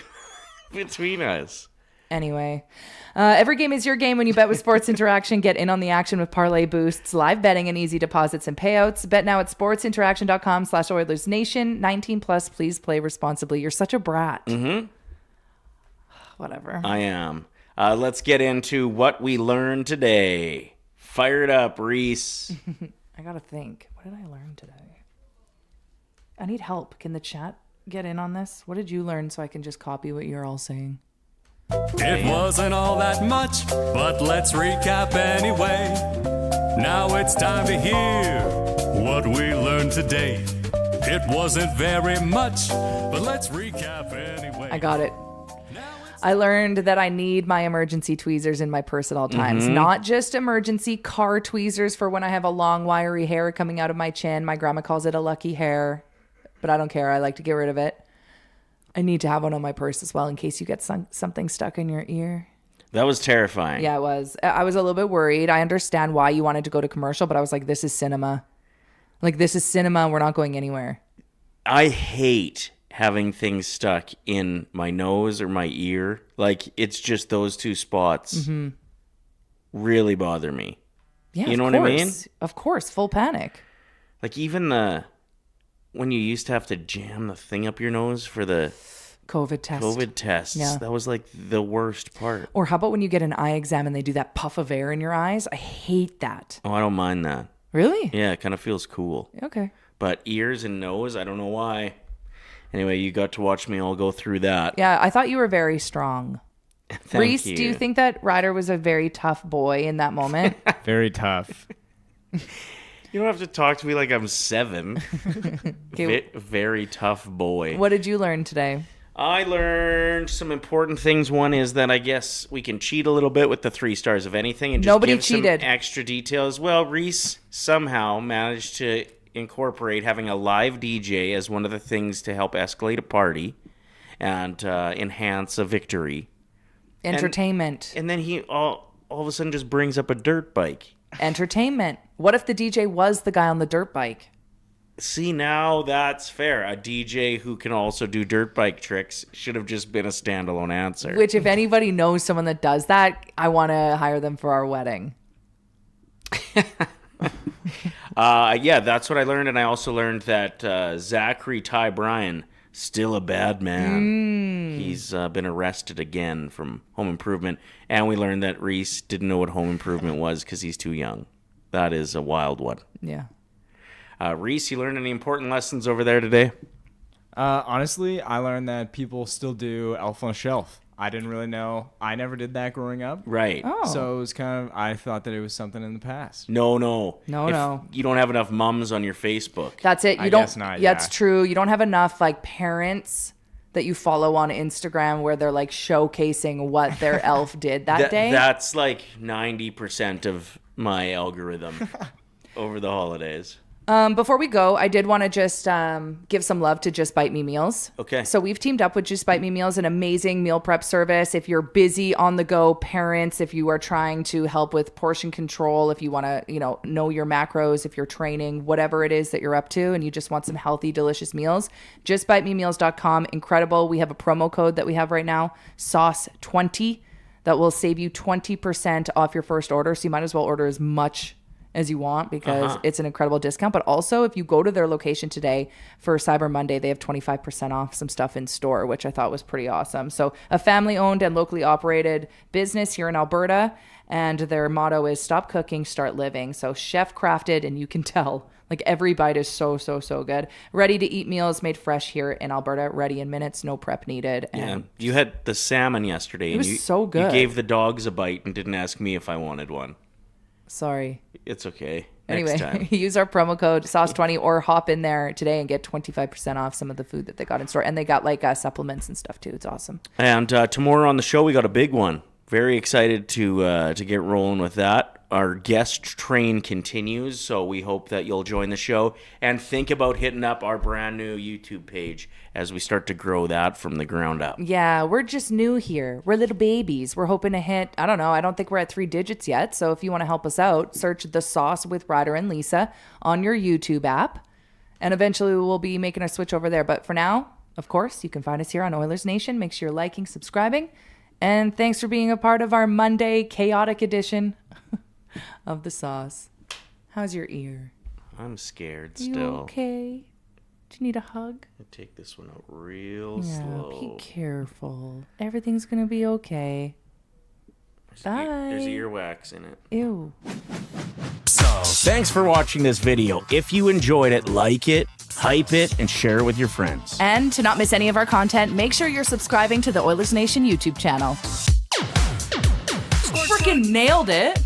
us. Anyway, every game is your game when you bet with Sports Interaction. Get in on the action with parlay boosts, live betting, and easy deposits and payouts. Bet now at sportsinteraction.com/OilersNation. 19 plus, please play responsibly. You're such a brat. Mm-hmm. Whatever. I am. Let's get into what we learned today. Fire it up, Reese. I gotta think. What did I learn today? I need help. Can the chat get in on this? What did you learn so I can just copy what you're all saying? It wasn't all that much, but let's recap anyway. Now it's time to hear what we learned today. It wasn't very much, but let's recap anyway. I got it. I learned that I need my emergency tweezers in my purse at all times. Mm-hmm. Not just emergency car tweezers for when I have a long, wiry hair coming out of my chin. My grandma calls it a lucky hair, but I don't care. I like to get rid of it. I need to have one on my purse as well in case you get something stuck in your ear. That was terrifying. Yeah, it was. I was a little bit worried. I understand why you wanted to go to commercial, but I was like, this is cinema. Like, this is cinema. We're not going anywhere. I hate having things stuck in my nose or my ear. Like, it's just those two spots really bother me. Yeah, you know what I mean? Of course, full panic. Like, even when you used to have to jam the thing up your nose for the COVID tests. Yeah. That was like the worst part. Or how about when you get an eye exam and they do that puff of air in your eyes? I hate that. Oh, I don't mind that. Really? Yeah, it kind of feels cool. Okay. But ears and nose, I don't know why. Anyway, you got to watch me all go through that. Yeah, I thought you were very strong. Reese, you. do you think that Ryder was a very tough boy in that moment? Very tough. You don't have to talk to me like I'm 7. Okay. Very tough boy. What did you learn today? I learned some important things. One is that I guess we can cheat a little bit with the 3 stars of anything and just Nobody give cheated. some extra details. Well, Reese somehow managed to incorporate having a live DJ as one of the things to help escalate a party and enhance a victory. Entertainment. And then he all of a sudden just brings up a dirt bike. Entertainment. What if the DJ was the guy on the dirt bike? See, now that's fair. A DJ who can also do dirt bike tricks should have just been a standalone answer. Which, if anybody knows someone that does that, I want to hire them for our wedding. Yeah, that's what I learned. And I also learned that Zachary Ty Bryan, still a bad man. He's been arrested again from Home Improvement. And we learned that Reese didn't know what Home Improvement was because he's too young. That is a wild one. Yeah. Reese, you learned any important lessons over there today? Honestly, I learned that people still do Elf on a Shelf. I didn't really know. I never did that growing up. Right. Oh. So it was kind of, I thought that it was something in the past. No. No. You don't have enough mums on your Facebook. That's it. I guess not, Yeah, it's yeah. true. You don't have enough like parents that you follow on Instagram where they're like showcasing what their elf did that day. That's like 90% of my algorithm over the holidays. Before we go, I did want to just give some love to Just Bite Me Meals. Okay. So we've teamed up with Just Bite Me Meals, an amazing meal prep service. If you're busy on the go parents, if you are trying to help with portion control, if you want to, know your macros, if you're training, whatever it is that you're up to, and you just want some healthy, delicious meals, justbitememeals.com. Incredible. We have a promo code that we have right now, SAUCE20, that will save you 20% off your first order. So you might as well order as much as you want because it's an incredible discount. But also, if you go to their location today for Cyber Monday, they have 25% off some stuff in store, which I thought was pretty awesome. So a family-owned and locally operated business here in Alberta, and their motto is stop cooking, start living. So chef-crafted, and you can tell, like every bite is so, so, so good. Ready-to-eat meals made fresh here in Alberta, ready in minutes, no prep needed. And Yeah, you had the salmon yesterday. It was so good. You gave the dogs a bite and didn't ask me if I wanted one. sorry. It's okay. Anyway, Next time. use our promo code SAUCE20 or hop in there today and get 25% off some of the food that they got in store. And they got like supplements and stuff too. It's awesome. And tomorrow on the show, we got a big one. Very excited to get rolling with that. Our guest train continues, so we hope that you'll join the show and think about hitting up our brand new YouTube page as we start to grow that from the ground up. Yeah, we're just new here. We're little babies. We're hoping to hit, I don't know, I don't think we're at 3 digits yet. So if you want to help us out, search The Sauce with Ryder and Lisa on your YouTube app. And eventually we'll be making a switch over there. But for now, of course, you can find us here on Oilers Nation. Make sure you're liking, subscribing. And thanks for being a part of our Monday chaotic edition of The Sauce. How's your ear? I'm scared You still. okay? Do you need a hug? I take this one out real Yeah, slow. be careful. Everything's gonna be okay. Bye. There's earwax in it. Ew. So, thanks for watching this video. If you enjoyed it, like it, hype it, and share it with your friends. And to not miss any of our content, make sure you're subscribing to the Oilers Nation YouTube channel. Freaking nailed it.